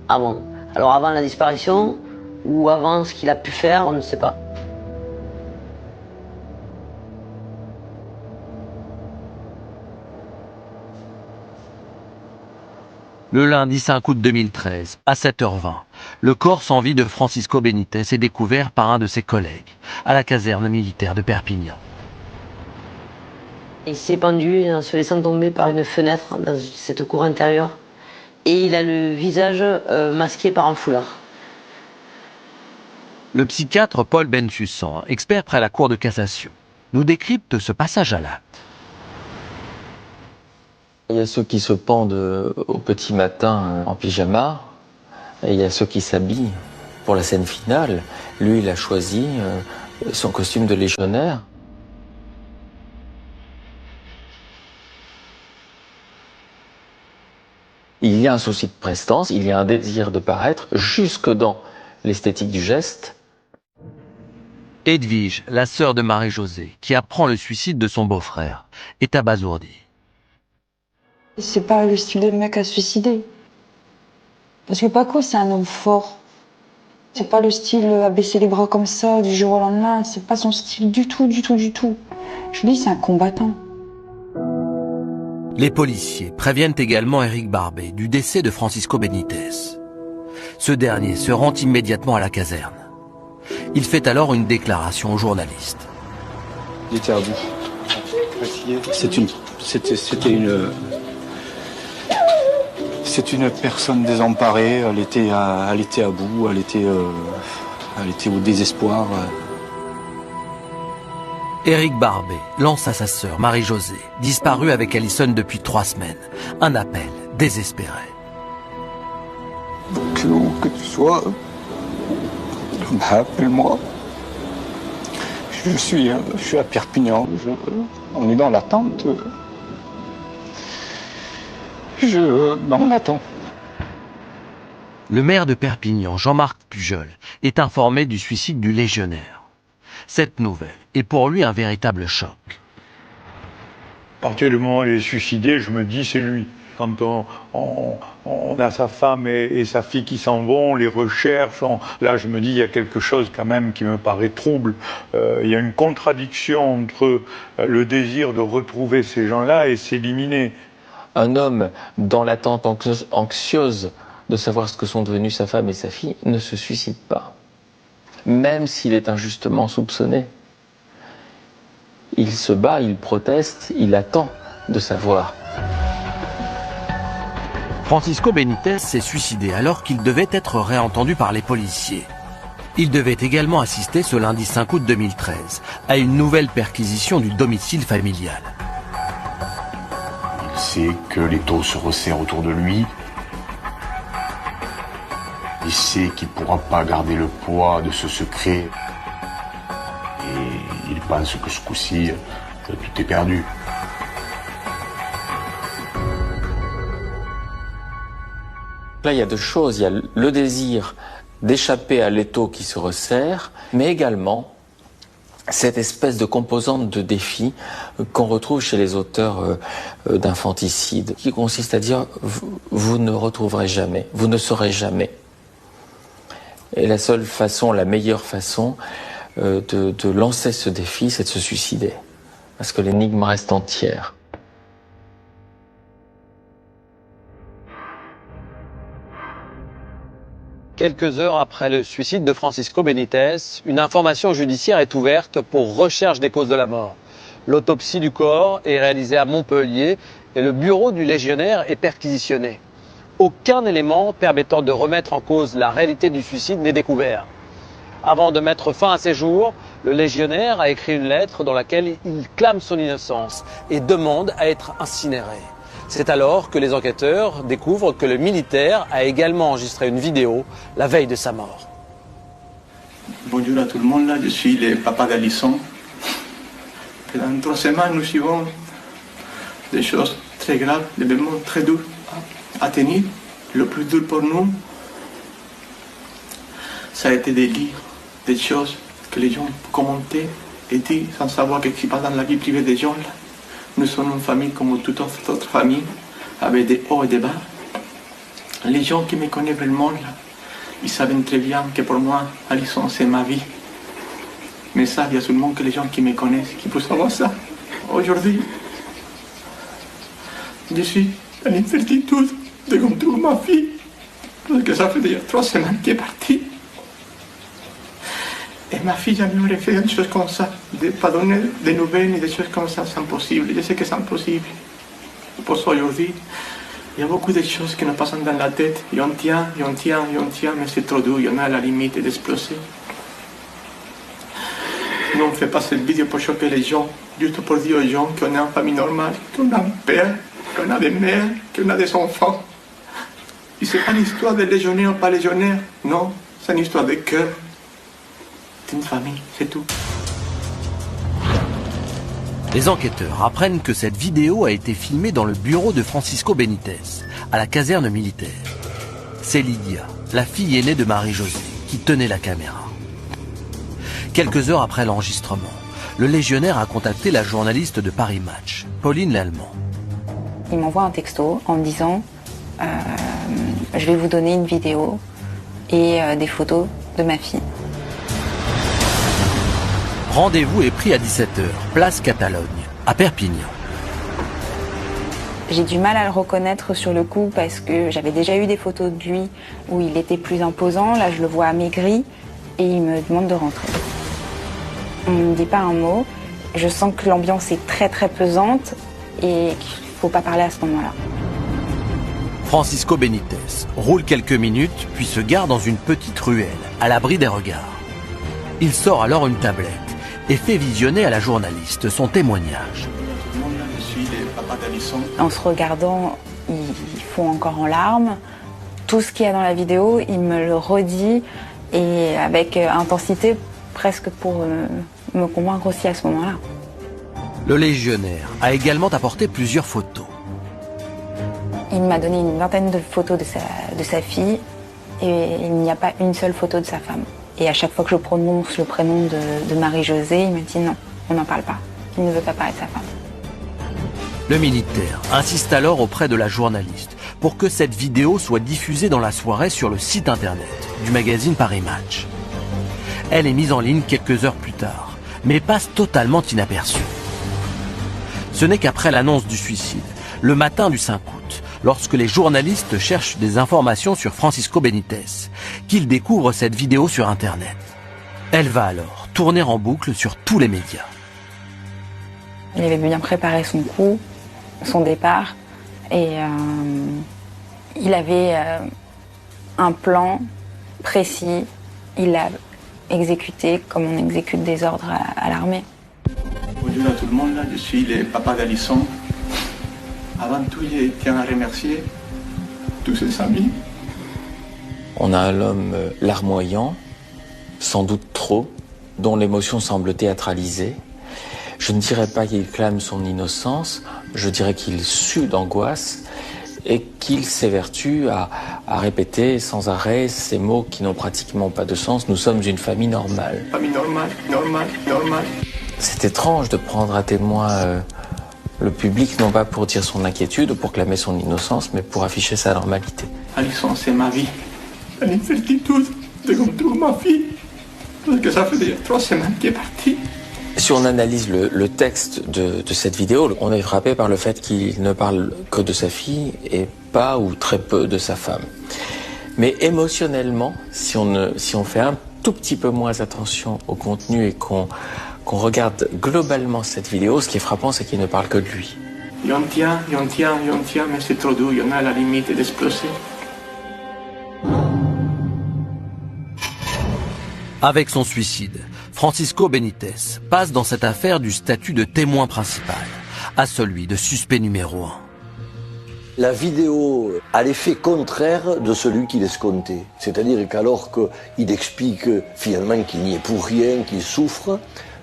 Alors avant la disparition ou avant ce qu'il a pu faire, on ne sait pas. Le lundi 5 août 2013, à 7h20, le corps sans vie de Francisco Benítez est découvert par un de ses collègues, à la caserne militaire de Perpignan. Il s'est pendu en se laissant tomber par une fenêtre dans cette cour intérieure. Et il a le visage masqué par un foulard. Le psychiatre Paul Bensussan, expert près la Cour de cassation, nous décrypte ce passage à l'acte. Il y a ceux qui se pendent au petit matin en pyjama, et il y a ceux qui s'habillent pour la scène finale. Lui, il a choisi son costume de légionnaire. Il y a un souci de prestance, il y a un désir de paraître jusque dans l'esthétique du geste. Edwige, la sœur de Marie-Josée, qui apprend le suicide de son beau-frère, est abasourdie. C'est pas le style de mec à se suicider. Parce que Paco, c'est un homme fort. C'est pas le style à baisser les bras comme ça du jour au lendemain. C'est pas son style du tout. Je dis, c'est un combattant. Les policiers préviennent également Éric Barbet du décès de Francisco Benítez. Ce dernier se rend immédiatement à la caserne. Il fait alors une déclaration aux journalistes. Il était à bout. C'est une personne désemparée. Elle était à bout. Elle était au désespoir. Éric Barbet lance à sa sœur Marie-Josée, disparue avec Alison depuis 3 semaines, un appel désespéré. Où que tu sois, appelle-moi. Je suis à Perpignan. On est dans l'attente. On attend. Le maire de Perpignan, Jean-Marc Pujol, est informé du suicide du légionnaire. Cette nouvelle est pour lui un véritable choc. À partir du moment où il est suicidé, je me dis c'est lui. Quand on a sa femme et sa fille qui s'en vont, on les recherche, là je me dis il y a quelque chose quand même qui me paraît trouble. Il y a une contradiction entre le désir de retrouver ces gens-là et s'éliminer. Un homme dans l'attente anxieuse de savoir ce que sont devenus sa femme et sa fille ne se suicide pas. Même s'il est injustement soupçonné. Il se bat, il proteste, il attend de savoir. Francisco Benítez s'est suicidé alors qu'il devait être réentendu par les policiers. Il devait également assister ce lundi 5 août 2013 à une nouvelle perquisition du domicile familial. Il sait que les taux se resserrent autour de lui. Il sait qu'il ne pourra pas garder le poids de ce secret. Et il pense que ce coup-ci, tout est perdu. Là, il y a deux choses. Il y a le désir d'échapper à l'étau qui se resserre, mais également cette espèce de composante de défi qu'on retrouve chez les auteurs d'infanticide, qui consiste à dire vous ne retrouverez jamais, vous ne saurez jamais. Et la seule façon, la meilleure façon de lancer ce défi, c'est de se suicider. Parce que l'énigme reste entière. Quelques heures après le suicide de Francisco Benítez, une information judiciaire est ouverte pour recherche des causes de la mort. L'autopsie du corps est réalisée à Montpellier et le bureau du légionnaire est perquisitionné. Aucun élément permettant de remettre en cause la réalité du suicide n'est découvert. Avant de mettre fin à ses jours, le légionnaire a écrit une lettre dans laquelle il clame son innocence et demande à être incinéré. C'est alors que les enquêteurs découvrent que le militaire a également enregistré une vidéo la veille de sa mort. Bonjour à tout le monde, là, je suis le papa d'Alison. Pendant 3 semaines, nous suivons des choses très graves, des moments très durs à tenir. Le plus dur pour nous, ça a été des livres, des choses que les gens commentaient et disent sans savoir ce qui se passe dans la vie privée des gens. Là. Nous sommes une famille comme toute autre famille, avec des hauts et des bas. Les gens qui me connaissent vraiment, là, ils savent très bien que pour moi, Alison, c'est ma vie. Mais ça, il y a seulement que les gens qui me connaissent qui peuvent savoir ça. Aujourd'hui, je suis en incertitude de qu'on trouve ma fille. Parce que ça fait déjà 3 semaines qu'elle est partie. Et ma fille jamais aurait fait une chose comme ça. De ne pas donner des nouvelles ni des choses comme ça, c'est impossible. Je sais que c'est impossible. Pour ça, aujourd'hui, il y a beaucoup de choses qui nous passent dans la tête. Et on tient, mais c'est trop dur. Il y en a à la limite d'exploser. Nous, on ne fait pas cette vidéo pour choquer les gens, juste pour dire aux gens qu'on est une famille normale, qu'on a un père, qu'on a des mères, qu'on a des enfants. Et ce n'est pas une histoire de légionnaire ou pas légionnaire. Non, c'est une histoire de cœur. C'est une famille, c'est tout. Les enquêteurs apprennent que cette vidéo a été filmée dans le bureau de Francisco Benítez, à la caserne militaire. C'est Lydia, la fille aînée de Marie-Josée, qui tenait la caméra. Quelques heures après l'enregistrement, le légionnaire a contacté la journaliste de Paris Match, Pauline Lallemand. Il m'envoie un texto en me disant je vais vous donner une vidéo et des photos de ma fille. Rendez-vous est pris à 17h, place Catalogne, à Perpignan. J'ai du mal à le reconnaître sur le coup parce que j'avais déjà eu des photos de lui où il était plus imposant. Là, je le vois amaigri et il me demande de rentrer. On ne me dit pas un mot. Je sens que l'ambiance est très très pesante et qu'il ne faut pas parler à ce moment-là. Francisco Benítez roule quelques minutes puis se gare dans une petite ruelle, à l'abri des regards. Il sort alors une tablette et fait visionner à la journaliste son témoignage. Je suis le papa d'Alison. En se regardant, ils font encore en larmes. Tout ce qu'il y a dans la vidéo, il me le redit et avec intensité, presque pour me convaincre aussi à ce moment-là. Le légionnaire a également apporté plusieurs photos. Il m'a donné une vingtaine de photos de sa fille et il n'y a pas une seule photo de sa femme. Et à chaque fois que je prononce le prénom de Marie-Josée, il me dit non, on n'en parle pas. Il ne veut pas parler de sa femme. Le militaire insiste alors auprès de la journaliste pour que cette vidéo soit diffusée dans la soirée sur le site internet du magazine Paris Match. Elle est mise en ligne quelques heures plus tard, mais passe totalement inaperçue. Ce n'est qu'après l'annonce du suicide, le matin du 5 août, lorsque les journalistes cherchent des informations sur Francisco Benítez, qu'ils découvrent cette vidéo sur internet. Elle va alors tourner en boucle sur tous les médias. Il avait bien préparé son coup, son départ, et il avait un plan précis. Il l'a exécuté comme on exécute des ordres à l'armée. Bonjour à tout le monde, là, je suis le papa d'Alison. Avant tout, je tiens à remercier tous ses amis. On a un homme larmoyant, sans doute trop, dont l'émotion semble théâtralisée. Je ne dirais pas qu'il clame son innocence, je dirais qu'il sue d'angoisse et qu'il s'évertue à répéter sans arrêt ces mots qui n'ont pratiquement pas de sens. Nous sommes une famille normale. Famille normale, normale, normale. C'est étrange de prendre à témoin le public, non pas pour dire son inquiétude ou pour clamer son innocence, mais pour afficher sa normalité. Alison, c'est ma vie. L'incertitude de qu'on trouve ma fille. Parce que ça fait déjà 3 semaines qu'elle est partie. Si on analyse le texte de cette vidéo, on est frappé par le fait qu'il ne parle que de sa fille et pas ou très peu de sa femme. Mais émotionnellement, si on fait un tout petit peu moins attention au contenu et qu'on regarde globalement cette vidéo, ce qui est frappant, c'est qu'il ne parle que de lui. Et on tient, mais c'est trop dur, il y en a à la limite d'exploser. Avec son suicide, Francisco Benítez passe dans cette affaire du statut de témoin principal à celui de suspect numéro 1. La vidéo a l'effet contraire de celui qu'il escomptait. C'est-à-dire qu'alors qu'il explique finalement qu'il n'y est pour rien, qu'il souffre,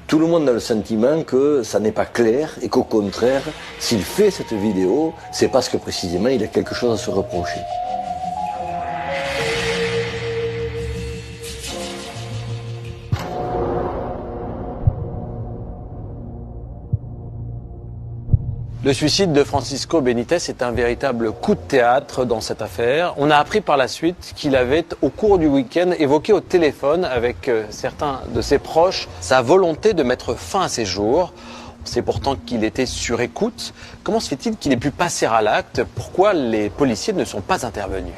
tout le monde a le sentiment que ça n'est pas clair et qu'au contraire, s'il fait cette vidéo, c'est parce que précisément il a quelque chose à se reprocher. Le suicide de Francisco Benítez est un véritable coup de théâtre dans cette affaire. On a appris par la suite qu'il avait, au cours du week-end, évoqué au téléphone avec certains de ses proches sa volonté de mettre fin à ses jours. On sait pourtant qu'il était sur écoute. Comment se fait-il qu'il ait pu passer à l'acte? Pourquoi les policiers ne sont pas intervenus?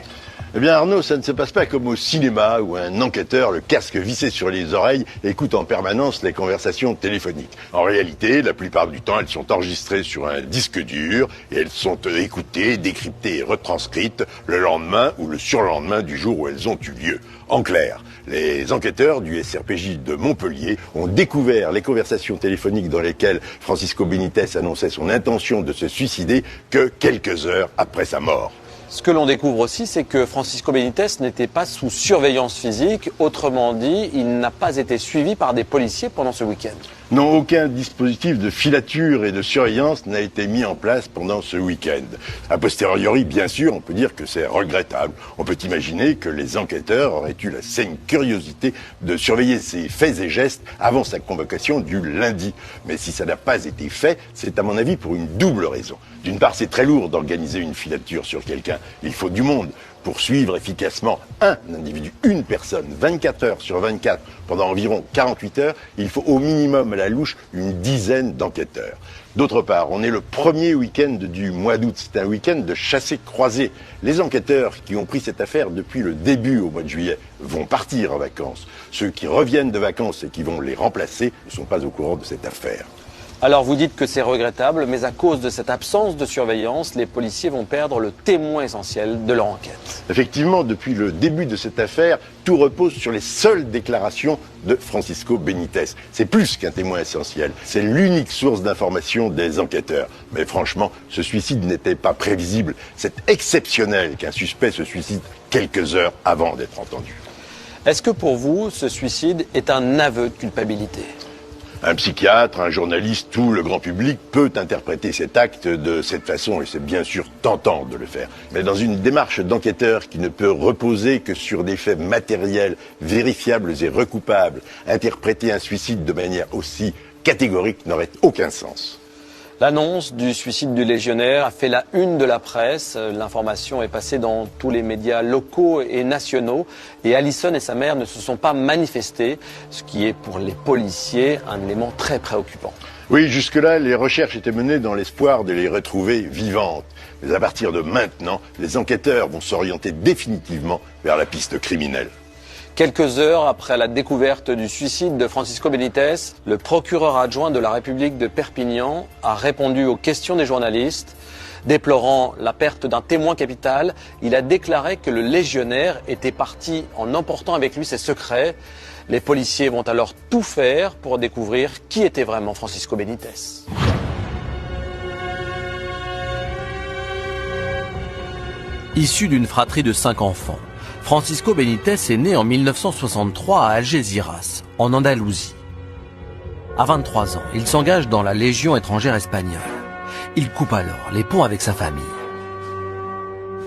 Eh bien Arnaud, ça ne se passe pas comme au cinéma où un enquêteur, le casque vissé sur les oreilles, écoute en permanence les conversations téléphoniques. En réalité, la plupart du temps, elles sont enregistrées sur un disque dur et elles sont écoutées, décryptées et retranscrites le lendemain ou le surlendemain du jour où elles ont eu lieu. En clair, les enquêteurs du SRPJ de Montpellier ont découvert les conversations téléphoniques dans lesquelles Francisco Benítez annonçait son intention de se suicider que quelques heures après sa mort. Ce que l'on découvre aussi, c'est que Francisco Benítez n'était pas sous surveillance physique. Autrement dit, il n'a pas été suivi par des policiers pendant ce week-end. Non, aucun dispositif de filature et de surveillance n'a été mis en place pendant ce week-end. A posteriori, bien sûr, on peut dire que c'est regrettable. On peut imaginer que les enquêteurs auraient eu la saine curiosité de surveiller ses faits et gestes avant sa convocation du lundi. Mais si ça n'a pas été fait, c'est à mon avis pour une double raison. D'une part, c'est très lourd d'organiser une filature sur quelqu'un. Il faut du monde. Pour suivre efficacement un individu, une personne, 24 heures sur 24, pendant environ 48 heures, il faut au minimum à la louche une dizaine d'enquêteurs. D'autre part, on est le premier week-end du mois d'août, c'est un week-end de chassé-croisé. Les enquêteurs qui ont pris cette affaire depuis le début au mois de juillet vont partir en vacances. Ceux qui reviennent de vacances et qui vont les remplacer ne sont pas au courant de cette affaire. Alors vous dites que c'est regrettable, mais à cause de cette absence de surveillance, les policiers vont perdre le témoin essentiel de leur enquête. Effectivement, depuis le début de cette affaire, tout repose sur les seules déclarations de Francisco Benítez. C'est plus qu'un témoin essentiel, c'est l'unique source d'information des enquêteurs. Mais franchement, ce suicide n'était pas prévisible. C'est exceptionnel qu'un suspect se suicide quelques heures avant d'être entendu. Est-ce que pour vous, ce suicide est un aveu de culpabilité ? Un psychiatre, un journaliste, tout le grand public peut interpréter cet acte de cette façon et c'est bien sûr tentant de le faire. Mais dans une démarche d'enquêteur qui ne peut reposer que sur des faits matériels, vérifiables et recoupables, interpréter un suicide de manière aussi catégorique n'aurait aucun sens. L'annonce du suicide du légionnaire a fait la une de la presse. L'information est passée dans tous les médias locaux et nationaux. Et Alison et sa mère ne se sont pas manifestés, ce qui est pour les policiers un élément très préoccupant. Oui, jusque-là, les recherches étaient menées dans l'espoir de les retrouver vivantes. Mais à partir de maintenant, les enquêteurs vont s'orienter définitivement vers la piste criminelle. Quelques heures après la découverte du suicide de Francisco Benítez, le procureur adjoint de la République de Perpignan a répondu aux questions des journalistes. Déplorant la perte d'un témoin capital, il a déclaré que le légionnaire était parti en emportant avec lui ses secrets. Les policiers vont alors tout faire pour découvrir qui était vraiment Francisco Benítez. Issu d'une fratrie de 5 enfants, Francisco Benítez est né en 1963 à Algeciras, en Andalousie. À 23 ans, il s'engage dans la Légion étrangère espagnole. Il coupe alors les ponts avec sa famille.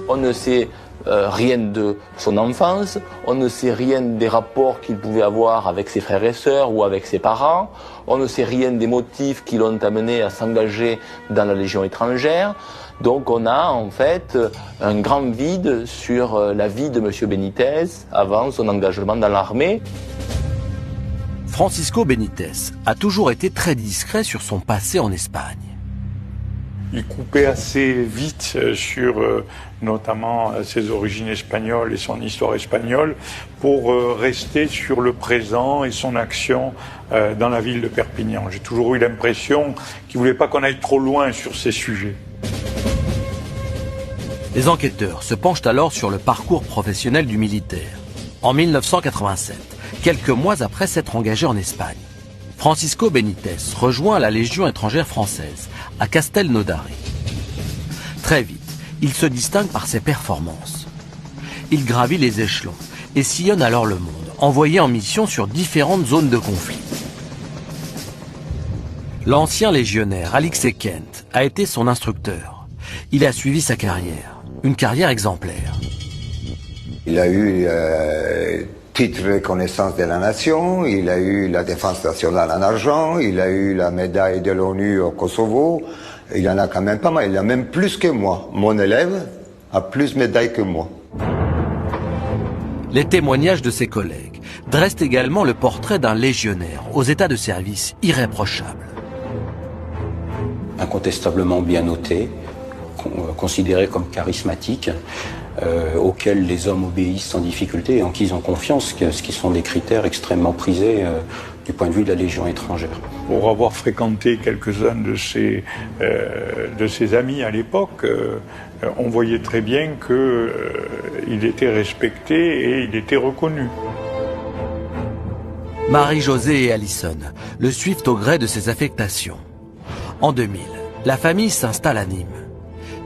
On ne sait rien de son enfance, on ne sait rien des rapports qu'il pouvait avoir avec ses frères et sœurs ou avec ses parents, on ne sait rien des motifs qui l'ont amené à s'engager dans la Légion étrangère. Donc on a en fait un grand vide sur la vie de M. Benítez avant son engagement dans l'armée. Francisco Benítez a toujours été très discret sur son passé en Espagne. Il coupait assez vite sur notamment ses origines espagnoles et son histoire espagnole pour rester sur le présent et son action dans la ville de Perpignan. J'ai toujours eu l'impression qu'il ne voulait pas qu'on aille trop loin sur ces sujets. Les enquêteurs se penchent alors sur le parcours professionnel du militaire. En 1987, quelques mois après s'être engagé en Espagne, Francisco Benítez rejoint la Légion étrangère française à Castelnaudary. Très vite, il se distingue par ses performances. Il gravit les échelons et sillonne alors le monde, envoyé en mission sur différentes zones de conflit. L'ancien légionnaire Alix Kent a été son instructeur. Il a suivi sa carrière. Une carrière exemplaire. Il a eu titre de reconnaissance de la nation, il a eu la défense nationale en argent, il a eu la médaille de l'ONU au Kosovo, Il en a quand même pas mal, il a même plus que moi. Mon élève a plus de médailles que moi. Les témoignages de ses collègues dressent également le portrait d'un légionnaire aux états de service irréprochables. Incontestablement bien noté, considéré comme charismatique, auquel les hommes obéissent sans difficulté et en qui ils ont confiance, ce qui sont des critères extrêmement prisés du point de vue de la Légion étrangère. Pour avoir fréquenté quelques-uns de ses amis à l'époque, on voyait très bien qu'il était respecté et il était reconnu. Marie-Josée et Alison le suivent au gré de ses affectations. En 2000, la famille s'installe à Nîmes,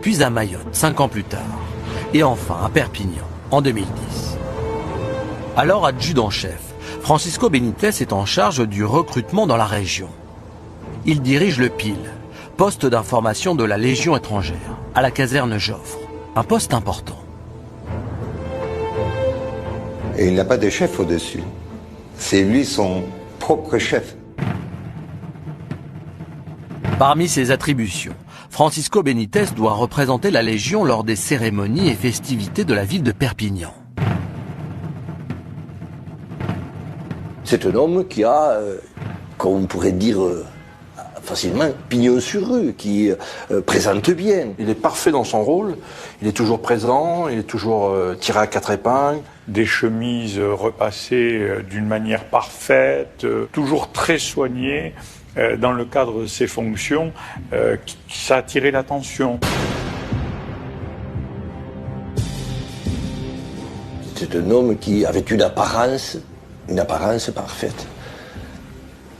puis à Mayotte 5 ans plus tard, et enfin à Perpignan en 2010. Alors adjudant-chef, Francisco Benítez est en charge du recrutement dans la région. Il dirige le PIL, poste d'information de la Légion étrangère, à la caserne Joffre, un poste important. Et il n'a pas de chef au-dessus. C'est lui son propre chef. Parmi ses attributions, Francisco Benítez doit représenter la Légion lors des cérémonies et festivités de la ville de Perpignan. C'est un homme qui a, comme on pourrait dire facilement, pignon sur rue, qui présente bien. Il est parfait dans son rôle, il est toujours présent, il est toujours tiré à 4 épingles. Des chemises repassées d'une manière parfaite, toujours très soignées. Dans le cadre de ses fonctions, ça a attiré l'attention. C'est un homme qui avait une apparence parfaite,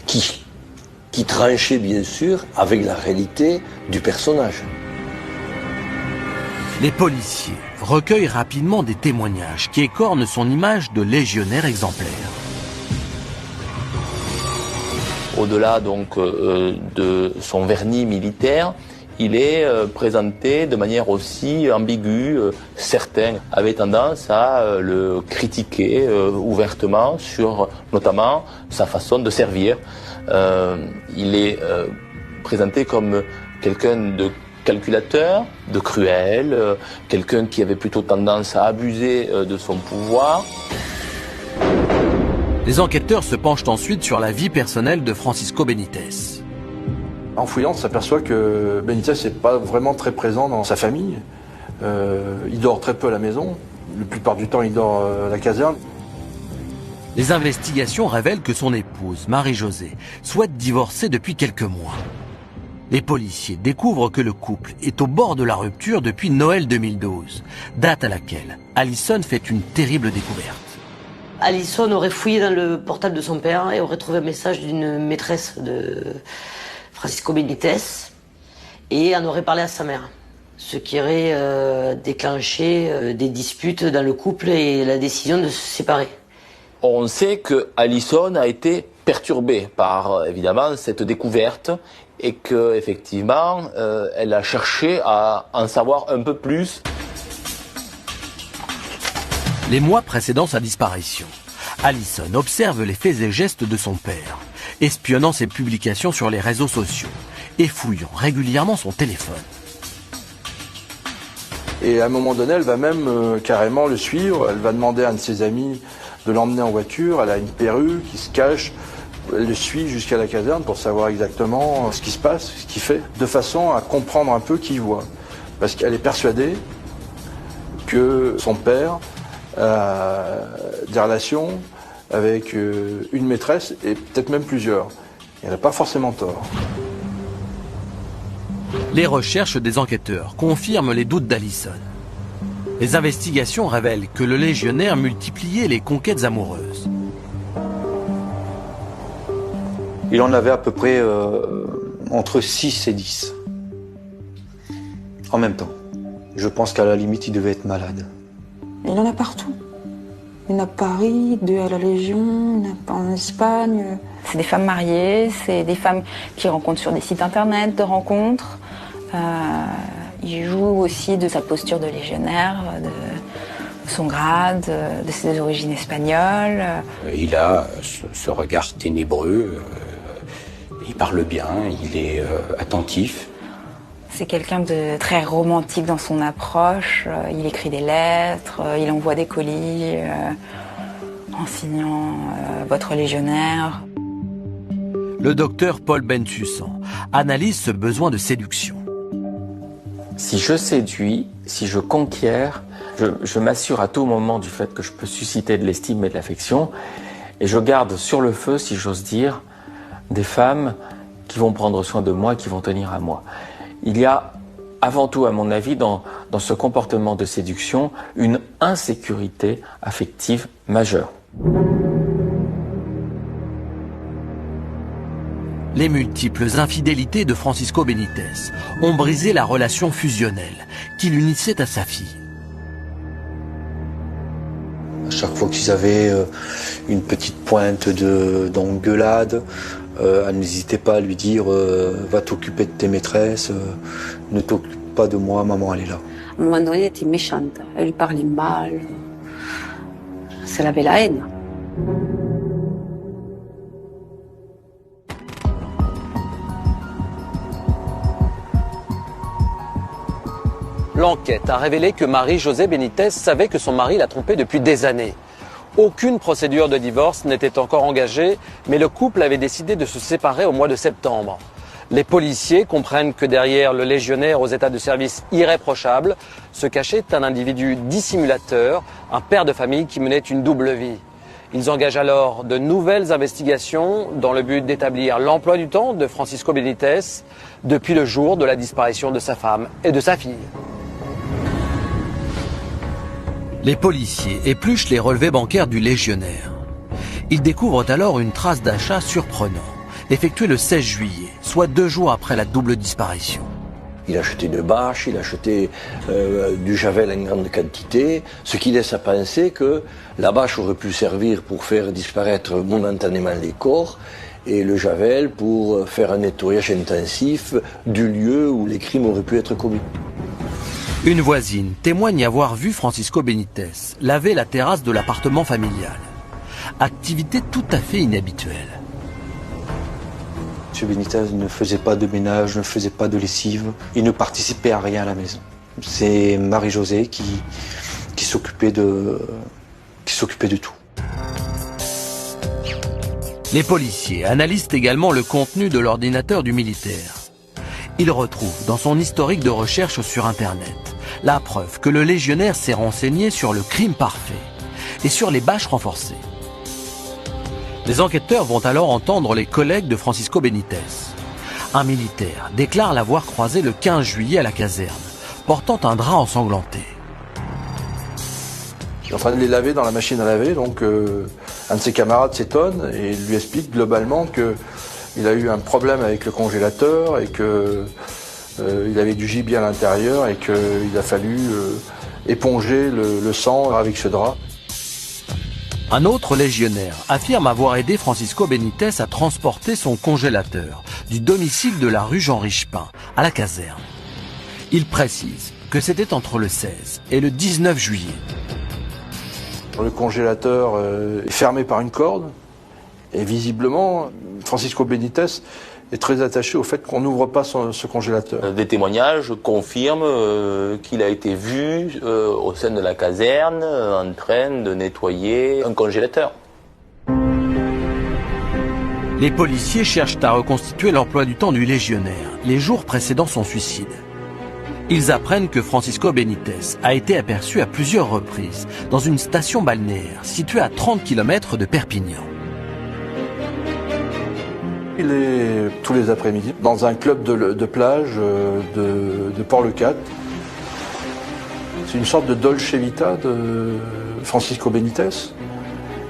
qui tranchait bien sûr avec la réalité du personnage. Les policiers recueillent rapidement des témoignages qui écornent son image de légionnaire exemplaire. Au-delà donc de son vernis militaire, il est présenté de manière aussi ambiguë. Certains avaient tendance à le critiquer ouvertement sur notamment sa façon de servir. Il est présenté comme quelqu'un de calculateur, de cruel, quelqu'un qui avait plutôt tendance à abuser de son pouvoir. Les enquêteurs se penchent ensuite sur la vie personnelle de Francisco Benítez. En fouillant, on s'aperçoit que Benítez n'est pas vraiment très présent dans sa famille. Il dort très peu à la maison. La plupart du temps, il dort à la caserne. Les investigations révèlent que son épouse, Marie-Josée, souhaite divorcer depuis quelques mois. Les policiers découvrent que le couple est au bord de la rupture depuis Noël 2012, date à laquelle Alison fait une terrible découverte. Alison aurait fouillé dans le portable de son père et aurait trouvé un message d'une maîtresse de Francisco Benítez et en aurait parlé à sa mère. Ce qui aurait déclenché des disputes dans le couple et la décision de se séparer. On sait que Alison a été perturbée par évidemment cette découverte et que effectivement elle a cherché à en savoir un peu plus. Les mois précédant sa disparition, Alison observe les faits et gestes de son père, espionnant ses publications sur les réseaux sociaux et fouillant régulièrement son téléphone. Et à un moment donné, elle va même carrément le suivre. Elle va demander à un de ses amis de l'emmener en voiture. Elle a une perruque qui se cache. Elle le suit jusqu'à la caserne pour savoir exactement ce qui se passe, ce qu'il fait, de façon à comprendre un peu qui il voit. Parce qu'elle est persuadée que son père a des relations avec une maîtresse et peut-être même plusieurs. Elle n'a pas forcément tort. Les recherches des enquêteurs confirment les doutes d'Alison. Les investigations révèlent que le légionnaire multipliait les conquêtes amoureuses. Il en avait à peu près entre 6 et 10. En même temps. Je pense qu'à la limite, il devait être malade. Il y en a partout. Il y en a à Paris, 2 à la Légion, il y en a en Espagne. C'est des femmes mariées, c'est des femmes qui rencontrent sur des sites internet de rencontres. Il joue aussi de sa posture de légionnaire, de son grade, de ses origines espagnoles. Il a ce regard ténébreux, il parle bien, il est attentif. C'est quelqu'un de très romantique dans son approche. Il écrit des lettres, il envoie des colis en signant votre légionnaire. Le docteur Paul Bentussan analyse ce besoin de séduction. Si je séduis, si je conquiers, je m'assure à tout moment du fait que je peux susciter de l'estime et de l'affection, et je garde sur le feu, si j'ose dire, des femmes qui vont prendre soin de moi et qui vont tenir à moi. Il y a avant tout, à mon avis, dans ce comportement de séduction, une insécurité affective majeure. Les multiples infidélités de Francisco Benítez ont brisé la relation fusionnelle qui l'unissait à sa fille. À chaque fois qu'ils avaient une petite pointe d'engueulade, elle n'hésitait pas à lui dire va t'occuper de tes maîtresses, ne t'occupe pas de moi, maman elle est là. À un moment donné, elle était méchante, elle lui parlait mal, elle avait la haine. L'enquête a révélé que Marie-Josée Benítez savait que son mari la trompait depuis des années. Aucune procédure de divorce n'était encore engagée, mais le couple avait décidé de se séparer au mois de septembre. Les policiers comprennent que derrière le légionnaire aux états de service irréprochables se cachait un individu dissimulateur, un père de famille qui menait une double vie. Ils engagent alors de nouvelles investigations dans le but d'établir l'emploi du temps de Francisco Benítez depuis le jour de la disparition de sa femme et de sa fille. Les policiers épluchent les relevés bancaires du légionnaire. Ils découvrent alors une trace d'achat surprenant, effectuée le 16 juillet, soit 2 jours après la double disparition. Il achetait une bâche, il achetait du javel en grande quantité, ce qui laisse à penser que la bâche aurait pu servir pour faire disparaître momentanément les corps et le javel pour faire un nettoyage intensif du lieu où les crimes auraient pu être commis. Une voisine témoigne avoir vu Francisco Benítez laver la terrasse de l'appartement familial. Activité tout à fait inhabituelle. M. Benítez ne faisait pas de ménage, ne faisait pas de lessive, il ne participait à rien à la maison. C'est Marie-Josée qui s'occupait de tout. Les policiers analysent également le contenu de l'ordinateur du militaire. Ils retrouvent dans son historique de recherche sur Internet la preuve que le légionnaire s'est renseigné sur le crime parfait et sur les bâches renforcées. Les enquêteurs vont alors entendre les collègues de Francisco Benítez. Un militaire déclare l'avoir croisé le 15 juillet à la caserne, portant un drap ensanglanté. Il est en train de les laver dans la machine à laver, donc un de ses camarades s'étonne et lui explique globalement qu'il a eu un problème avec le congélateur et qu'il avait du gibier à l'intérieur et qu'il a fallu éponger le sang avec ce drap. Un autre légionnaire affirme avoir aidé Francisco Benítez à transporter son congélateur du domicile de la rue Jean Richepin à la caserne. Il précise que c'était entre le 16 et le 19 juillet. Le congélateur est fermé par une corde et visiblement Francisco Benítez est très attaché au fait qu'on n'ouvre pas ce congélateur. Des témoignages confirment qu'il a été vu au sein de la caserne en train de nettoyer un congélateur. Les policiers cherchent à reconstituer l'emploi du temps du légionnaire, les jours précédant son suicide. Ils apprennent que Francisco Benítez a été aperçu à plusieurs reprises dans une station balnéaire située à 30 km de Perpignan. Il est tous les après-midi dans un club de plage de Port-le-Cat. C'est une sorte de dolce vita de Francisco Benítez.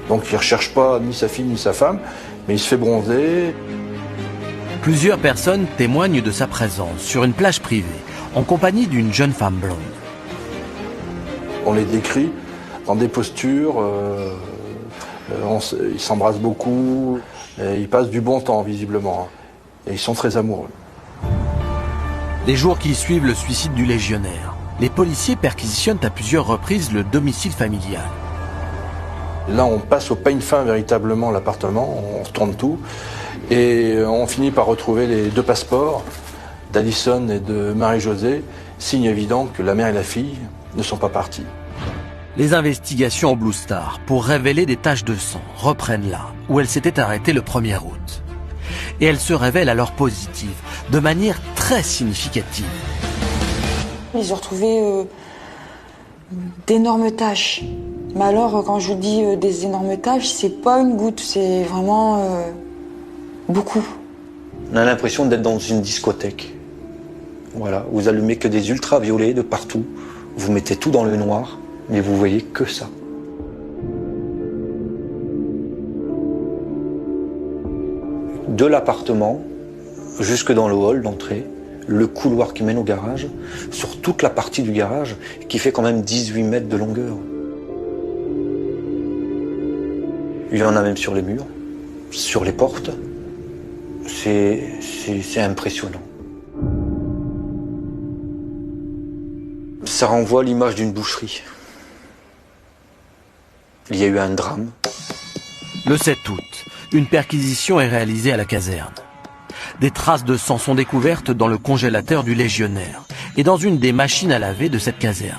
Donc il ne recherche pas ni sa fille ni sa femme, mais il se fait bronzer. Plusieurs personnes témoignent de sa présence sur une plage privée, en compagnie d'une jeune femme blonde. On les décrit dans des postures, ils s'embrassent beaucoup. Ils passent du bon temps, visiblement, et ils sont très amoureux. Les jours qui suivent le suicide du légionnaire, les policiers perquisitionnent à plusieurs reprises le domicile familial. Là, on passe au peigne fin véritablement l'appartement, on retourne tout, et on finit par retrouver les 2 passeports d'Alison et de Marie-Josée, signe évident que la mère et la fille ne sont pas parties. Les investigations au Blue Star pour révéler des taches de sang reprennent là où elle s'était arrêtée le 1er août. Et elles se révèlent alors positives, de manière très significative. Ils ont retrouvé d'énormes taches. Mais alors, quand je vous dis des énormes taches, c'est pas une goutte, c'est vraiment beaucoup. On a l'impression d'être dans une discothèque. Voilà, vous allumez que des ultraviolets de partout, vous mettez tout dans le noir, mais vous voyez que ça. De l'appartement jusque dans le hall d'entrée, le couloir qui mène au garage, sur toute la partie du garage qui fait quand même 18 mètres de longueur. Il y en a même sur les murs, sur les portes. C'est impressionnant. Ça renvoie à l'image d'une boucherie. Il y a eu un drame. Le 7 août, une perquisition est réalisée à la caserne. Des traces de sang sont découvertes dans le congélateur du légionnaire et dans une des machines à laver de cette caserne.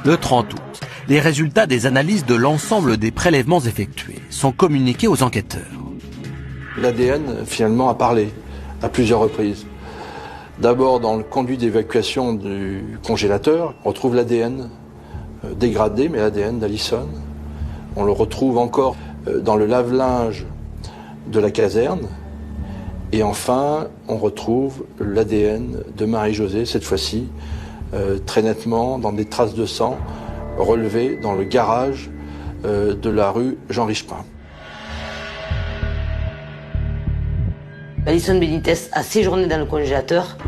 Le 30 août, les résultats des analyses de l'ensemble des prélèvements effectués sont communiqués aux enquêteurs. L'ADN, finalement, a parlé à plusieurs reprises. D'abord, dans le conduit d'évacuation du congélateur, on retrouve l'ADN dégradé, mais l'ADN d'Alison. On le retrouve encore dans le lave-linge de la caserne. Et enfin, on retrouve l'ADN de Marie-Josée, cette fois-ci, très nettement, dans des traces de sang relevées dans le garage de la rue Jean Richepin. Alison Benitez a séjourné dans le congélateur.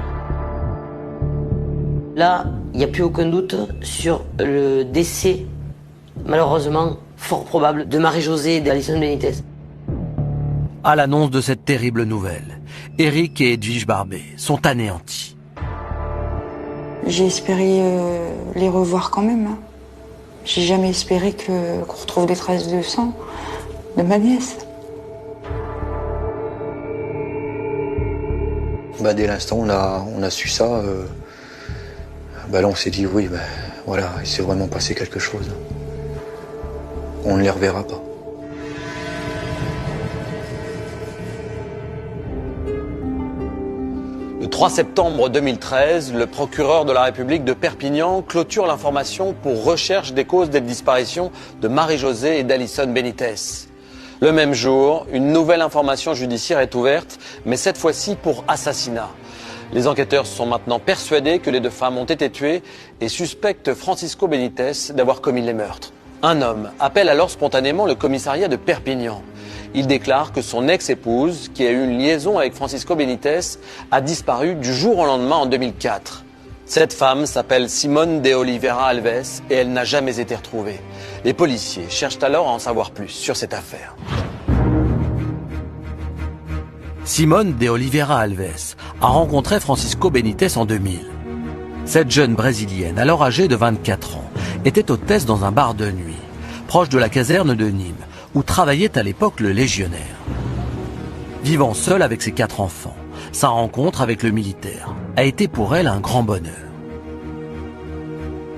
Là, il n'y a plus aucun doute sur le décès, malheureusement, fort probable, de Marie-Josée et d'Alison Benitez. À l'annonce de cette terrible nouvelle, Eric et Edwige Barbet sont anéantis. J'ai espéré les revoir quand même. Hein. J'ai jamais espéré qu'on retrouve des traces de sang de ma nièce. Dès l'instant on a su ça, là on s'est dit oui, voilà, il s'est vraiment passé quelque chose. On ne les reverra pas. Le 3 septembre 2013, le procureur de la République de Perpignan clôture l'information pour recherche des causes des disparitions de Marie-Josée et d'Alison Benitez. Le même jour, une nouvelle information judiciaire est ouverte, mais cette fois-ci pour assassinat. Les enquêteurs sont maintenant persuadés que les deux femmes ont été tuées et suspectent Francisco Benitez d'avoir commis les meurtres. Un homme appelle alors spontanément le commissariat de Perpignan. Il déclare que son ex-épouse, qui a eu une liaison avec Francisco Benitez, a disparu du jour au lendemain en 2004. Cette femme s'appelle Simone de Oliveira Alves et elle n'a jamais été retrouvée. Les policiers cherchent alors à en savoir plus sur cette affaire. Simone de Oliveira Alves a rencontré Francisco Benitez en 2000. Cette jeune Brésilienne, alors âgée de 24 ans, était hôtesse dans un bar de nuit, proche de la caserne de Nîmes, où travaillait à l'époque le légionnaire. Vivant seule avec ses 4 enfants, sa rencontre avec le militaire a été pour elle un grand bonheur.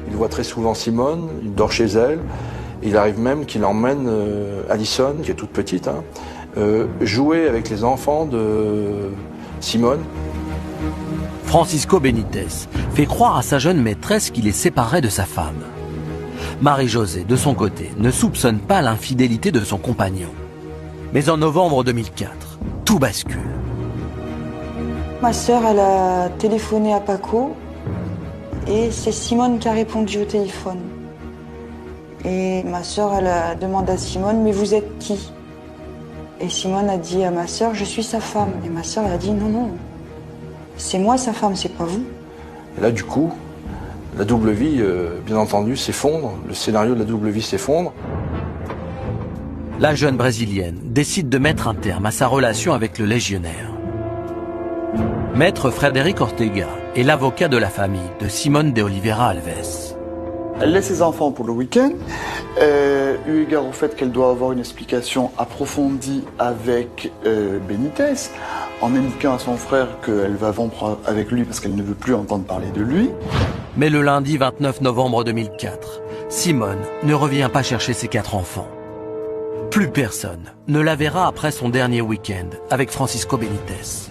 Il voit très souvent Simone, il dort chez elle. Il arrive même qu'il emmène Alison, qui est toute petite, jouer avec les enfants de Simone. Francisco Benitez fait croire à sa jeune maîtresse qu'il est séparé de sa femme. Marie-Josée, de son côté, ne soupçonne pas l'infidélité de son compagnon. Mais en novembre 2004, tout bascule. Ma sœur, elle a téléphoné à Paco et c'est Simone qui a répondu au téléphone. Et ma sœur, elle a demandé à Simone, mais vous êtes qui? Et Simone a dit à ma sœur, je suis sa femme. Et ma sœur, elle a dit, non, non, c'est moi sa femme, c'est pas vous. Et là, du coup, la double vie, bien entendu, s'effondre. Le scénario de la double vie s'effondre. La jeune Brésilienne décide de mettre un terme à sa relation avec le légionnaire. Maître Frédéric Ortega est l'avocat de la famille de Simone de Oliveira Alves. Elle laisse ses enfants pour le week-end, eu égard au fait qu'elle doit avoir une explication approfondie avec Benitez. en indiquant à son frère qu'elle va rompre avec lui parce qu'elle ne veut plus entendre parler de lui. Mais le lundi 29 novembre 2004, Simone ne revient pas chercher ses 4 enfants. Plus personne ne la verra après son dernier week-end avec Francisco Benítez.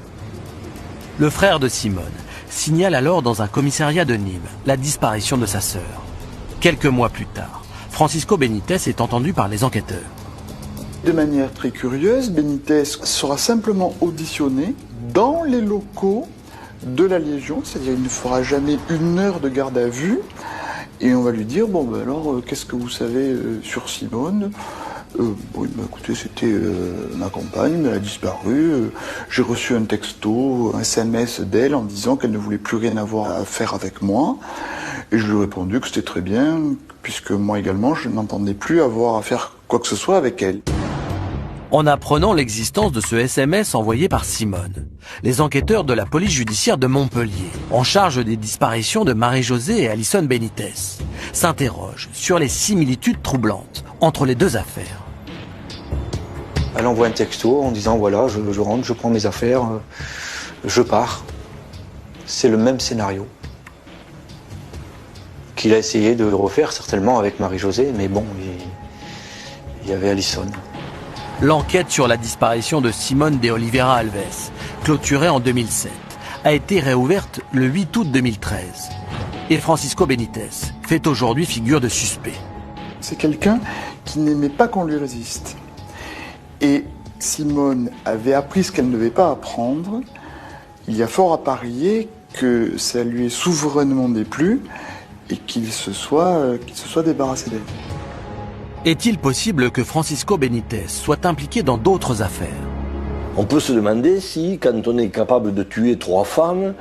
Le frère de Simone signale alors dans un commissariat de Nîmes la disparition de sa sœur. Quelques mois plus tard, Francisco Benítez est entendu par les enquêteurs. De manière très curieuse, Benítez sera simplement auditionné dans les locaux de la Légion, c'est-à-dire il ne fera jamais 1 heure de garde à vue, et on va lui dire, bon ben alors, qu'est-ce que vous savez sur Simone ? Oui, bah écoutez, c'était ma compagne, mais elle a disparu. J'ai reçu un texto, un SMS d'elle en disant qu'elle ne voulait plus rien avoir à faire avec moi. Et je lui ai répondu que c'était très bien, puisque moi également, je n'entendais plus avoir à faire quoi que ce soit avec elle. En apprenant l'existence de ce SMS envoyé par Simone, les enquêteurs de la police judiciaire de Montpellier, en charge des disparitions de Marie-Josée et Alison Benítez, s'interrogent sur les similitudes troublantes entre les 2 affaires. Elle envoie un texto en disant voilà, je rentre, je prends mes affaires, je pars. C'est le même scénario qu'il a essayé de refaire certainement avec Marie-Josée, mais bon, il y avait Alison. L'enquête sur la disparition de Simone de Oliveira Alves, clôturée en 2007, a été réouverte le 8 août 2013. Et Francisco Benítez fait aujourd'hui figure de suspect. C'est quelqu'un qui n'aimait pas qu'on lui résiste. Et Simone avait appris ce qu'elle ne devait pas apprendre. Il y a fort à parier que ça lui est souverainement déplu et qu'il se soit débarrassé d'elle. Est-il possible que Francisco Benítez soit impliqué dans d'autres affaires? On peut se demander si, quand on est capable de tuer 3 femmes,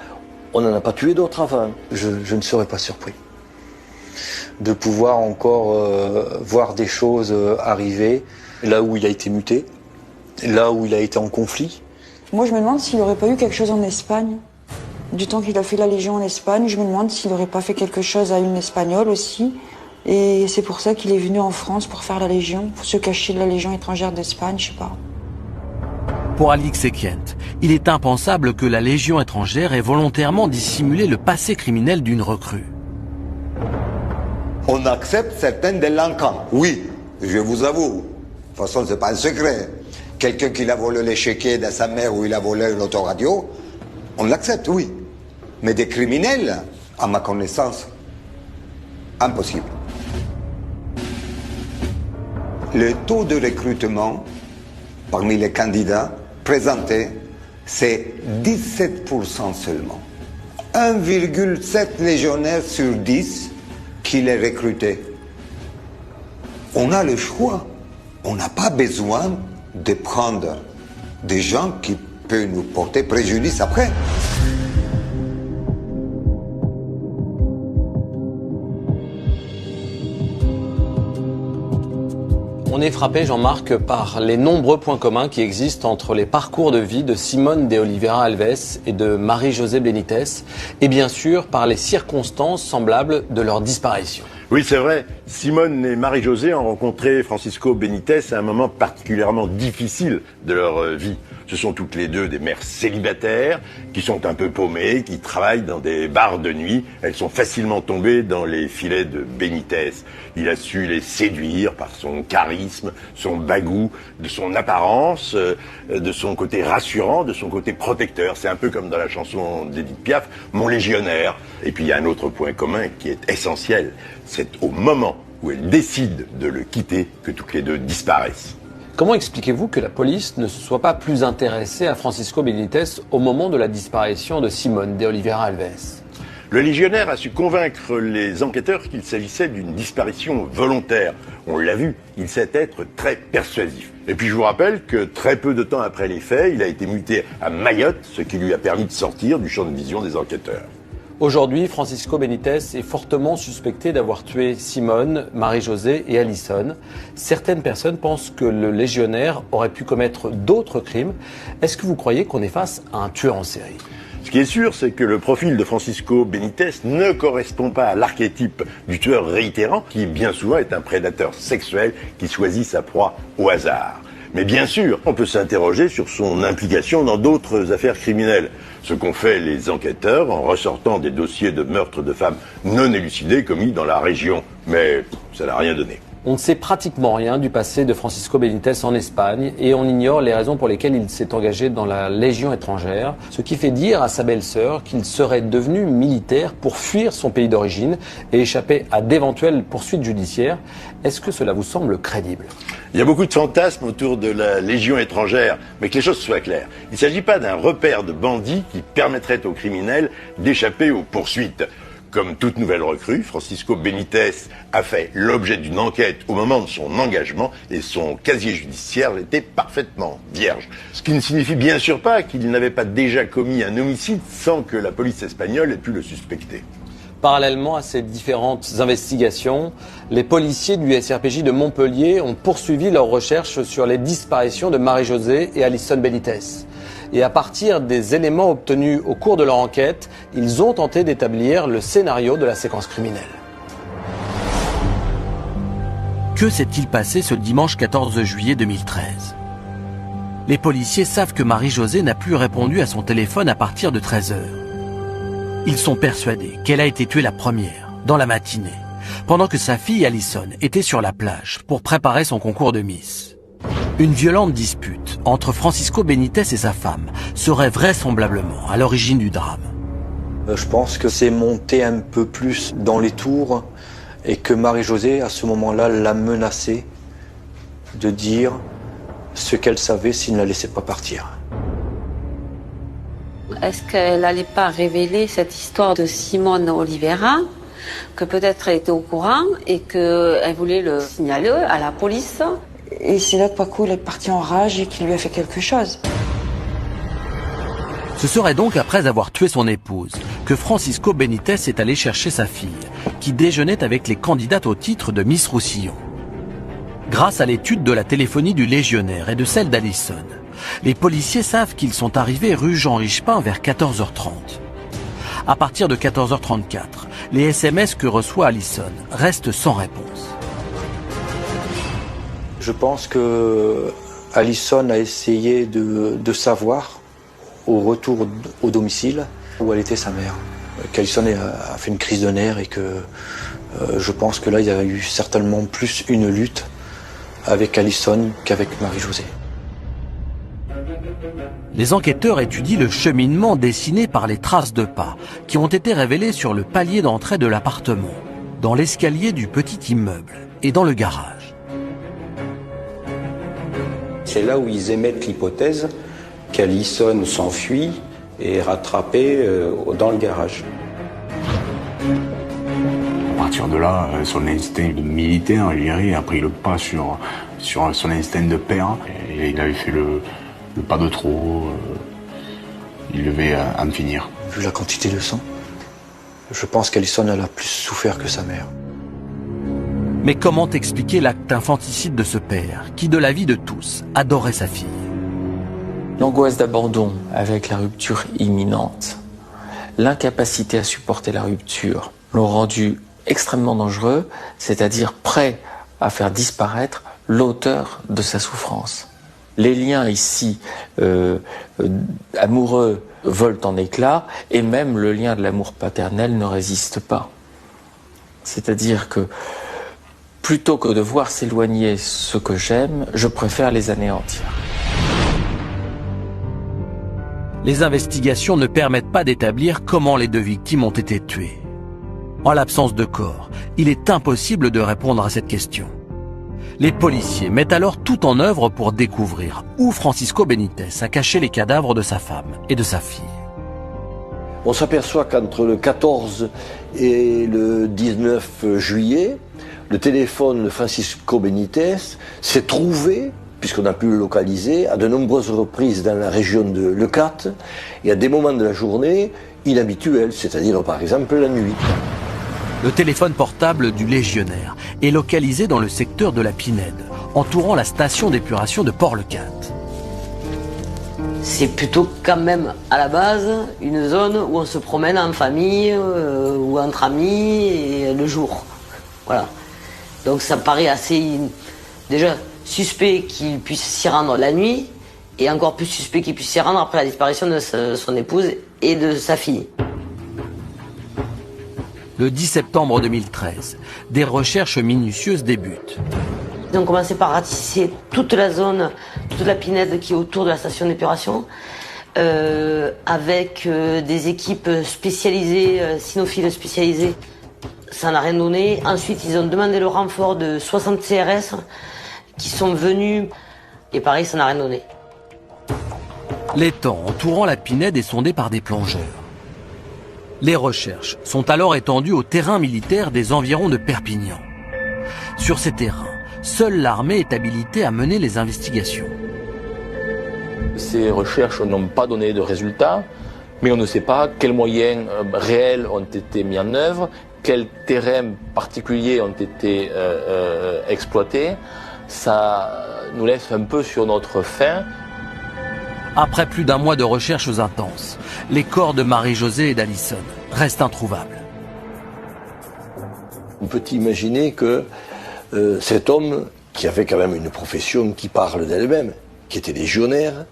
on n'en a pas tué d'autres avant. Je ne serais pas surpris de pouvoir encore voir des choses arriver là où il a été muté, là où il a été en conflit. Moi, je me demande s'il n'aurait pas eu quelque chose en Espagne. Du temps qu'il a fait la Légion en Espagne, je me demande s'il n'aurait pas fait quelque chose à une Espagnole aussi. Et c'est pour ça qu'il est venu en France pour faire la Légion, pour se cacher de la Légion étrangère d'Espagne, je sais pas. Pour Alix Equient, il est impensable que la Légion étrangère ait volontairement dissimulé le passé criminel d'une recrue. On accepte certains délinquants, oui, je vous avoue. De toute façon, c'est pas un secret. Quelqu'un qui a volé les chéquiers de sa mère ou il a volé l'autoradio, on l'accepte, oui. Mais des criminels, à ma connaissance, impossible. Le taux de recrutement parmi les candidats présentés, c'est 17% seulement. 1,7 légionnaire sur 10 qui les recrutait. On a le choix. On n'a pas besoin de prendre des gens qui peuvent nous porter préjudice après. On est frappé, Jean-Marc, par les nombreux points communs qui existent entre les parcours de vie de Simone de Oliveira Alves et de Marie-Josée Benítez, et bien sûr par les circonstances semblables de leur disparition. Oui, c'est vrai. Simone et Marie-Josée ont rencontré Francisco Benítez à un moment particulièrement difficile de leur vie. Ce sont toutes les deux des mères célibataires qui sont un peu paumées, qui travaillent dans des bars de nuit. Elles sont facilement tombées dans les filets de Benítez. Il a su les séduire par son charisme, son bagou, de son apparence, de son côté rassurant, de son côté protecteur. C'est un peu comme dans la chanson d'Edith Piaf, Mon légionnaire. Et puis il y a un autre point commun qui est essentiel. C'est au moment où elle décide de le quitter que toutes les deux disparaissent. Comment expliquez-vous que la police ne se soit pas plus intéressée à Francisco Benítez au moment de la disparition de Simone de Oliveira Alves? Le légionnaire a su convaincre les enquêteurs qu'il s'agissait d'une disparition volontaire. On l'a vu, il sait être très persuasif. Et puis je vous rappelle que très peu de temps après les faits, il a été muté à Mayotte, ce qui lui a permis de sortir du champ de vision des enquêteurs. Aujourd'hui, Francisco Benítez est fortement suspecté d'avoir tué Simone, Marie-Josée et Alison. Certaines personnes pensent que le légionnaire aurait pu commettre d'autres crimes. Est-ce que vous croyez qu'on est face à un tueur en série ? Ce qui est sûr, c'est que le profil de Francisco Benítez ne correspond pas à l'archétype du tueur réitérant, qui bien souvent est un prédateur sexuel qui choisit sa proie au hasard. Mais bien sûr, on peut s'interroger sur son implication dans d'autres affaires criminelles. Ce qu'ont fait les enquêteurs en ressortant des dossiers de meurtres de femmes non élucidés commis dans la région. Mais ça n'a rien donné. On ne sait pratiquement rien du passé de Francisco Benítez en Espagne et on ignore les raisons pour lesquelles il s'est engagé dans la Légion étrangère, ce qui fait dire à sa belle-sœur qu'il serait devenu militaire pour fuir son pays d'origine et échapper à d'éventuelles poursuites judiciaires. Est-ce que cela vous semble crédible ? Il y a beaucoup de fantasmes autour de la Légion étrangère, mais que les choses soient claires. Il ne s'agit pas d'un repère de bandits qui permettrait aux criminels d'échapper aux poursuites. Comme toute nouvelle recrue, Francisco Benítez a fait l'objet d'une enquête au moment de son engagement et son casier judiciaire était parfaitement vierge. Ce qui ne signifie bien sûr pas qu'il n'avait pas déjà commis un homicide sans que la police espagnole ait pu le suspecter. Parallèlement à ces différentes investigations, les policiers du SRPJ de Montpellier ont poursuivi leurs recherches sur les disparitions de Marie-José et Alison Benítez. Et à partir des éléments obtenus au cours de leur enquête, ils ont tenté d'établir le scénario de la séquence criminelle. Que s'est-il passé ce dimanche 14 juillet 2013 ? Les policiers savent que Marie-José n'a plus répondu à son téléphone à partir de 13h. Ils sont persuadés qu'elle a été tuée la première, dans la matinée, pendant que sa fille Alison était sur la plage pour préparer son concours de Miss. Une violente dispute entre Francisco Benítez et sa femme serait vraisemblablement à l'origine du drame. Je pense que c'est monté un peu plus dans les tours et que Marie-José, à ce moment-là, l'a menacée de dire ce qu'elle savait s'il ne la laissait pas partir. Est-ce qu'elle n'allait pas révéler cette histoire de Simone Oliveira, que peut-être elle était au courant et qu'elle voulait le signaler à la police ? Et c'est là que Paco est parti en rage et qu'il lui a fait quelque chose. Ce serait donc après avoir tué son épouse que Francisco Benítez est allé chercher sa fille, qui déjeunait avec les candidates au titre de Miss Roussillon. Grâce à l'étude de la téléphonie du légionnaire et de celle d'Alison, les policiers savent qu'ils sont arrivés rue Jean Richepin vers 14h30. À partir de 14h34, les SMS que reçoit Alison restent sans réponse. Je pense que Alison a essayé de savoir au retour au domicile où elle était sa mère. Qu'Alison a fait une crise de nerfs et que je pense que là il y a eu certainement plus une lutte avec Alison qu'avec Marie-José. Les enquêteurs étudient le cheminement dessiné par les traces de pas qui ont été révélées sur le palier d'entrée de l'appartement, dans l'escalier du petit immeuble et dans le garage. C'est là où ils émettent l'hypothèse qu'Alison s'enfuit et est rattrapée dans le garage. À partir de là, son instinct de militaire, je dirais, a pris le pas sur son instinct de père. Et il avait fait le pas de trop. Il devait en finir. Vu la quantité de sang, je pense qu'Alison a plus souffert que sa mère. Mais comment expliquer l'acte infanticide de ce père, qui de la vie de tous, adorait sa fille ? L'angoisse d'abandon avec la rupture imminente, l'incapacité à supporter la rupture l'ont rendu extrêmement dangereux, c'est-à-dire prêt à faire disparaître l'auteur de sa souffrance. Les liens ici amoureux volent en éclats et même le lien de l'amour paternel ne résiste pas. C'est-à-dire que plutôt que de voir s'éloigner ce que j'aime, je préfère les anéantir. Les investigations ne permettent pas d'établir comment les deux victimes ont été tuées. En l'absence de corps, il est impossible de répondre à cette question. Les policiers mettent alors tout en œuvre pour découvrir où Francisco Benítez a caché les cadavres de sa femme et de sa fille. On s'aperçoit qu'entre le 14 et le 19 juillet, le téléphone de Francisco Benítez s'est trouvé, puisqu'on a pu le localiser, à de nombreuses reprises dans la région de Leucate et à des moments de la journée inhabituels, c'est-à-dire par exemple la nuit. Le téléphone portable du légionnaire est localisé dans le secteur de la Pinède, entourant la station d'épuration de Port-le-Cat. C'est plutôt quand même à la base une zone où on se promène en famille ou entre amis et le jour. Voilà. Donc ça paraît assez... Déjà, suspect qu'il puisse s'y rendre la nuit, et encore plus suspect qu'il puisse s'y rendre après la disparition de son épouse et de sa fille. Le 10 septembre 2013, des recherches minutieuses débutent. Ils ont commencé par ratisser toute la zone, toute la pinède qui est autour de la station d'épuration, avec des équipes spécialisées, cynophiles spécialisées. Ça n'a rien donné. Ensuite, ils ont demandé le renfort de 60 CRS qui sont venus, et pareil, ça n'a rien donné. L'étang entourant la pinède est sondé par des plongeurs. Les recherches sont alors étendues au terrain militaire des environs de Perpignan. Sur ces terrains, seule l'armée est habilitée à mener les investigations. Ces recherches n'ont pas donné de résultats, mais on ne sait pas quels moyens réels ont été mis en œuvre, quels terrains particuliers ont été exploités. Ça nous laisse un peu sur notre faim. Après plus d'un mois de recherches intenses, les corps de Marie-Josée et d'Alison restent introuvables. On peut imaginer que cet homme, qui avait quand même une profession qui parle d'elle-même, qui était légionnaire,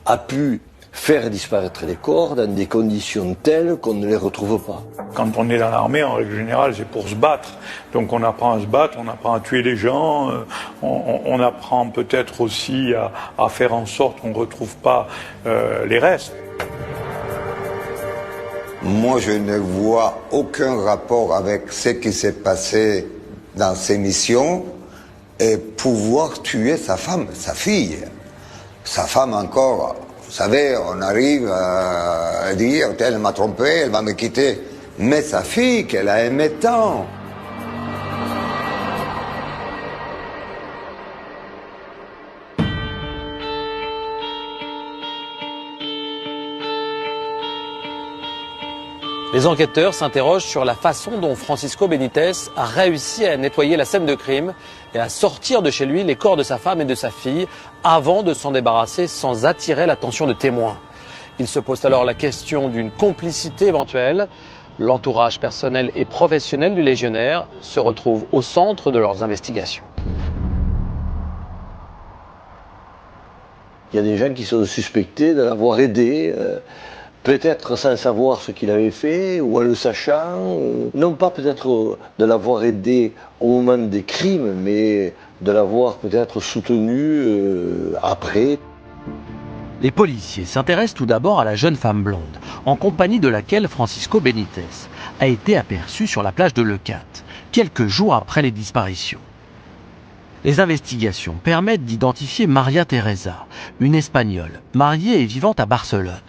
a pu faire disparaître les corps dans des conditions telles qu'on ne les retrouve pas. Quand on est dans l'armée, en règle générale, c'est pour se battre. Donc on apprend à se battre, on apprend à tuer les gens, on apprend peut-être aussi à faire en sorte qu'on ne retrouve pas les restes. Moi, je ne vois aucun rapport avec ce qui s'est passé dans ces missions et pouvoir tuer sa femme, sa fille. Sa femme encore, vous savez, on arrive à dire, elle m'a trompé, elle va me quitter. Mais sa fille, qu'elle a aimé tant. Les enquêteurs s'interrogent sur la façon dont Francisco Benítez a réussi à nettoyer la scène de crime et à sortir de chez lui les corps de sa femme et de sa fille avant de s'en débarrasser sans attirer l'attention de témoins. Ils se posent alors la question d'une complicité éventuelle. L'entourage personnel et professionnel du légionnaire se retrouve au centre de leurs investigations. Il y a des gens qui sont suspectés de l'avoir aidé, peut-être sans savoir ce qu'il avait fait, ou en le sachant, non pas peut-être de l'avoir aidé au moment des crimes, mais de l'avoir peut-être soutenu après. Les policiers s'intéressent tout d'abord à la jeune femme blonde, en compagnie de laquelle Francisco Benítez a été aperçu sur la plage de Leucate, quelques jours après les disparitions. Les investigations permettent d'identifier Maria Teresa, une Espagnole, mariée et vivante à Barcelone.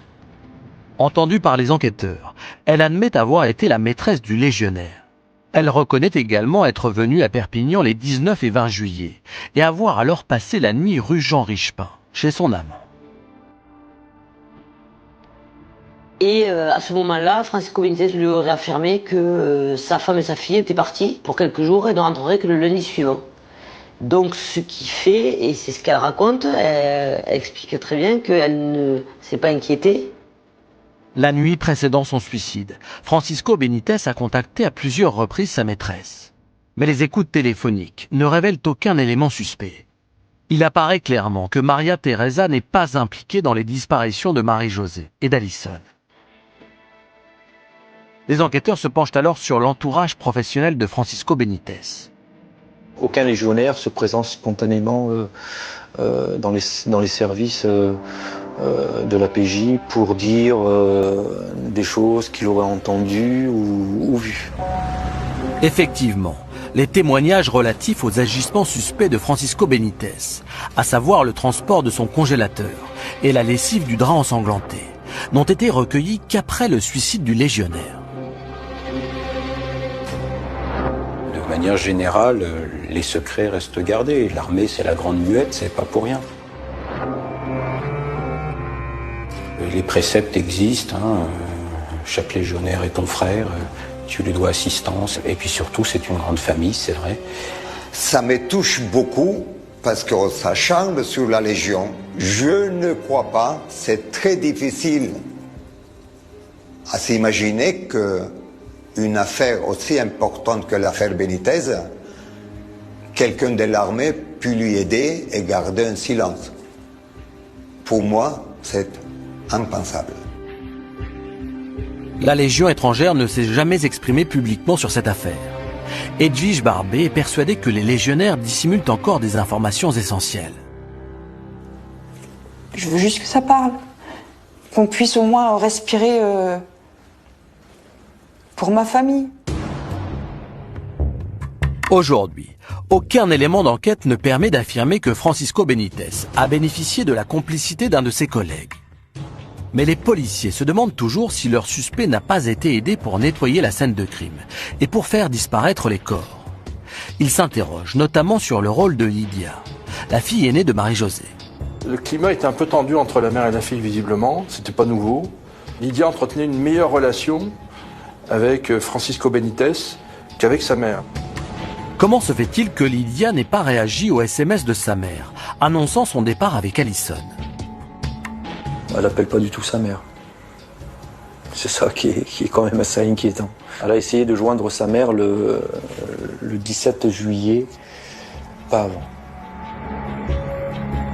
Entendue par les enquêteurs, elle admet avoir été la maîtresse du légionnaire. Elle reconnaît également être venue à Perpignan les 19 et 20 juillet et avoir alors passé la nuit rue Jean Richepin, chez son amant. Et à ce moment-là, Francisco Benítez lui aurait affirmé que sa femme et sa fille étaient parties pour quelques jours et ne rentreraient que le lundi suivant. Donc ce qui fait, et c'est ce qu'elle raconte, elle explique très bien qu'elle ne s'est pas inquiétée. La nuit précédant son suicide, Francisco Benítez a contacté à plusieurs reprises sa maîtresse. Mais les écoutes téléphoniques ne révèlent aucun élément suspect. Il apparaît clairement que Maria Teresa n'est pas impliquée dans les disparitions de Marie-Josée et d'Alison. Les enquêteurs se penchent alors sur l'entourage professionnel de Francisco Benítez. Aucun légionnaire se présente spontanément dans les services de la PJ pour dire des choses qu'il aurait entendues ou vues. Effectivement, les témoignages relatifs aux agissements suspects de Francisco Benítez, à savoir le transport de son congélateur et la lessive du drap ensanglanté, n'ont été recueillis qu'après le suicide du légionnaire. De manière générale, les secrets restent gardés. L'armée, c'est la grande muette, c'est pas pour rien. Les préceptes existent, chaque légionnaire est ton frère, tu lui dois assistance, et puis surtout c'est une grande famille, c'est vrai. Ça me touche beaucoup parce qu'en sachant sur la Légion, je ne crois pas, c'est très difficile à s'imaginer qu'une affaire aussi importante que l'affaire Benítez quelqu'un de l'armée pu lui aider et garder un silence. Pour moi, c'est impensable. La Légion étrangère ne s'est jamais exprimée publiquement sur cette affaire. Edwige Barbet est persuadée que les légionnaires dissimulent encore des informations essentielles. Je veux juste que ça parle. Qu'on puisse au moins respirer pour ma famille. Aujourd'hui, aucun élément d'enquête ne permet d'affirmer que Francisco Benítez a bénéficié de la complicité d'un de ses collègues. Mais les policiers se demandent toujours si leur suspect n'a pas été aidé pour nettoyer la scène de crime et pour faire disparaître les corps. Ils s'interrogent notamment sur le rôle de Lydia, la fille aînée de Marie-Josée. Le climat était un peu tendu entre la mère et la fille, visiblement. C'était pas nouveau. Lydia entretenait une meilleure relation avec Francisco Benítez qu'avec sa mère. Comment se fait-il que Lydia n'ait pas réagi au SMS de sa mère, annonçant son départ avec Alison? Elle n'appelle pas du tout sa mère. C'est ça qui est quand même assez inquiétant. Elle a essayé de joindre sa mère le 17 juillet, pas avant.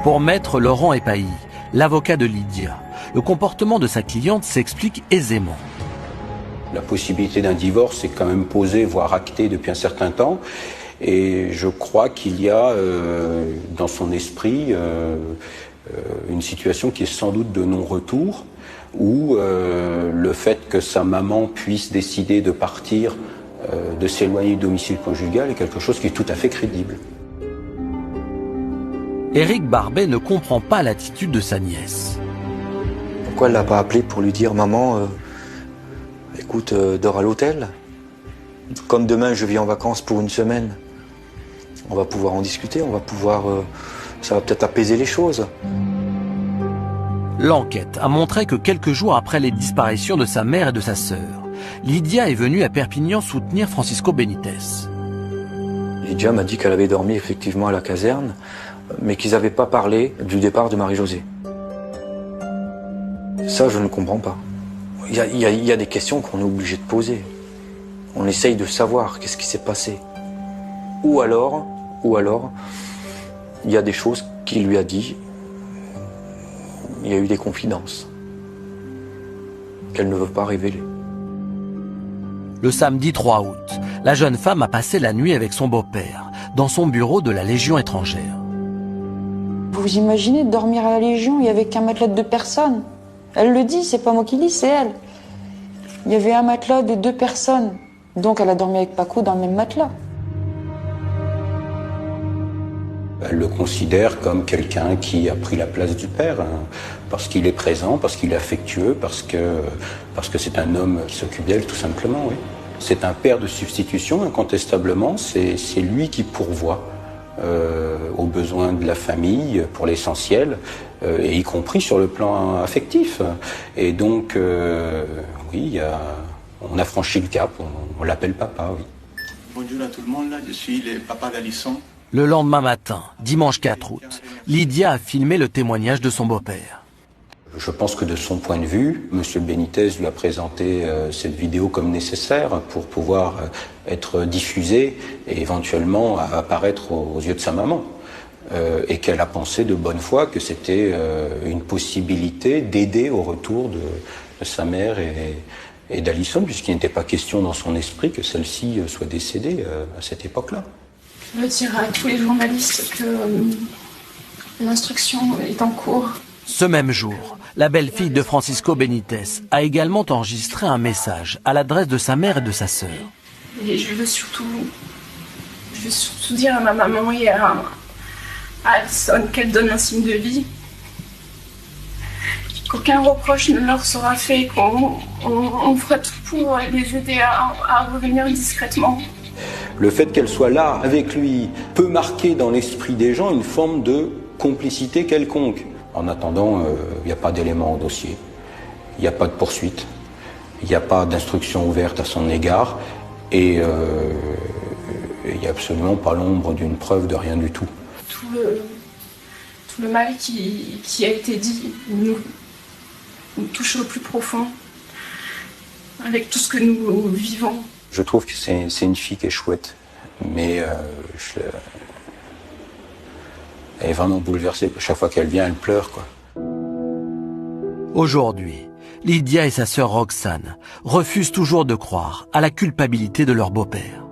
Pour maître Laurent Epailly, l'avocat de Lydia, le comportement de sa cliente s'explique aisément. La possibilité d'un divorce est quand même posée, voire actée depuis un certain temps. Et je crois qu'il y a dans son esprit une situation qui est sans doute de non-retour, où le fait que sa maman puisse décider de partir, de s'éloigner du domicile conjugal est quelque chose qui est tout à fait crédible. Éric Barbet ne comprend pas l'attitude de sa nièce. Pourquoi elle l'a pas appelé pour lui dire « Maman, écoute, dors à l'hôtel. Comme demain je viens en vacances pour une semaine, on va pouvoir en discuter, on va pouvoir... ça va peut-être apaiser les choses. » L'enquête a montré que quelques jours après les disparitions de sa mère et de sa sœur, Lydia est venue à Perpignan soutenir Francisco Benítez. Lydia m'a dit qu'elle avait dormi effectivement à la caserne, mais qu'ils n'avaient pas parlé du départ de Marie-Josée. Ça, je ne comprends pas. Il y a des questions qu'on est obligé de poser. On essaye de savoir qu'est-ce qui s'est passé. Ou alors, il y a des choses qu'il lui a dit. Il y a eu des confidences qu'elle ne veut pas révéler. Le samedi 3 août, la jeune femme a passé la nuit avec son beau-père, dans son bureau de la Légion étrangère. Vous imaginez dormir à la Légion, il n'y avait qu'un matelas de 2 personnes. Elle le dit, c'est pas moi qui le dis, c'est elle. Il y avait un matelas de 2 personnes. Donc elle a dormi avec Paco dans le même matelas. Elle le considère comme quelqu'un qui a pris la place du père, hein, parce qu'il est présent, parce qu'il est affectueux, parce que c'est un homme qui s'occupe d'elle, tout simplement, oui. C'est un père de substitution, incontestablement. C'est lui qui pourvoit aux besoins de la famille, pour l'essentiel, et y compris sur le plan affectif. Et donc, oui, on a franchi le cap, on l'appelle papa, oui. Bonjour à tout le monde, là, je suis le papa d'Alison. Le lendemain matin, dimanche 4 août, Lydia a filmé le témoignage de son beau-père. Je pense que de son point de vue, M. Benítez lui a présenté cette vidéo comme nécessaire pour pouvoir être diffusée et éventuellement apparaître aux yeux de sa maman. Et qu'elle a pensé de bonne foi que c'était une possibilité d'aider au retour de sa mère et d'Alison, puisqu'il n'était pas question dans son esprit que celle-ci soit décédée à cette époque-là. Je veux dire à tous les journalistes que l'instruction est en cours. Ce même jour, la belle-fille de Francisco Benítez a également enregistré un message à l'adresse de sa mère et de sa sœur. Et je veux surtout dire à ma maman et à Alison qu'elle donne un signe de vie. Qu'aucun reproche ne leur sera fait, qu'on fera tout pour les aider à revenir discrètement. Le fait qu'elle soit là avec lui peut marquer dans l'esprit des gens une forme de complicité quelconque. En attendant, il n'y a pas d'éléments au dossier, il n'y a pas de poursuite, il n'y a pas d'instruction ouverte à son égard et il n'y a absolument pas l'ombre d'une preuve de rien du tout. Tout le mal qui a été dit nous touche au plus profond avec tout ce que nous vivons. Je trouve que c'est une fille qui est chouette. Mais elle est vraiment bouleversée. Chaque fois qu'elle vient, elle pleure, quoi. Aujourd'hui, Lydia et sa sœur Roxane refusent toujours de croire à la culpabilité de leur beau-père.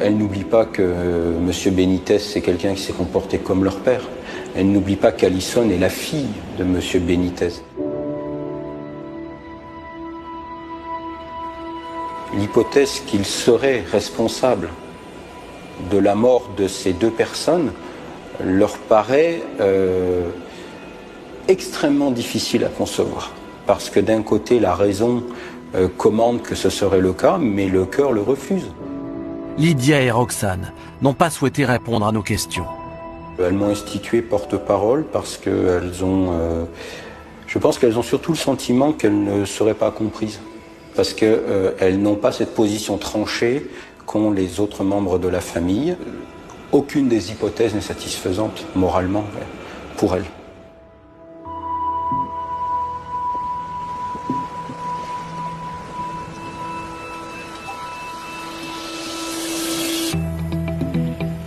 Elle n'oublie pas que M. Benitez, c'est quelqu'un qui s'est comporté comme leur père. Elle n'oublie pas qu'Alison est la fille de M. Benitez. L'hypothèse qu'il serait responsable de la mort de ces deux personnes leur paraît extrêmement difficile à concevoir. Parce que d'un côté, la raison commande que ce serait le cas, mais le cœur le refuse. Lydia et Roxane n'ont pas souhaité répondre à nos questions. Elles m'ont institué porte-parole parce qu'elles ont... je pense qu'elles ont surtout le sentiment qu'elles ne seraient pas comprises. Parce qu'elles n'ont pas cette position tranchée qu'ont les autres membres de la famille. Aucune des hypothèses n'est satisfaisante moralement pour elles.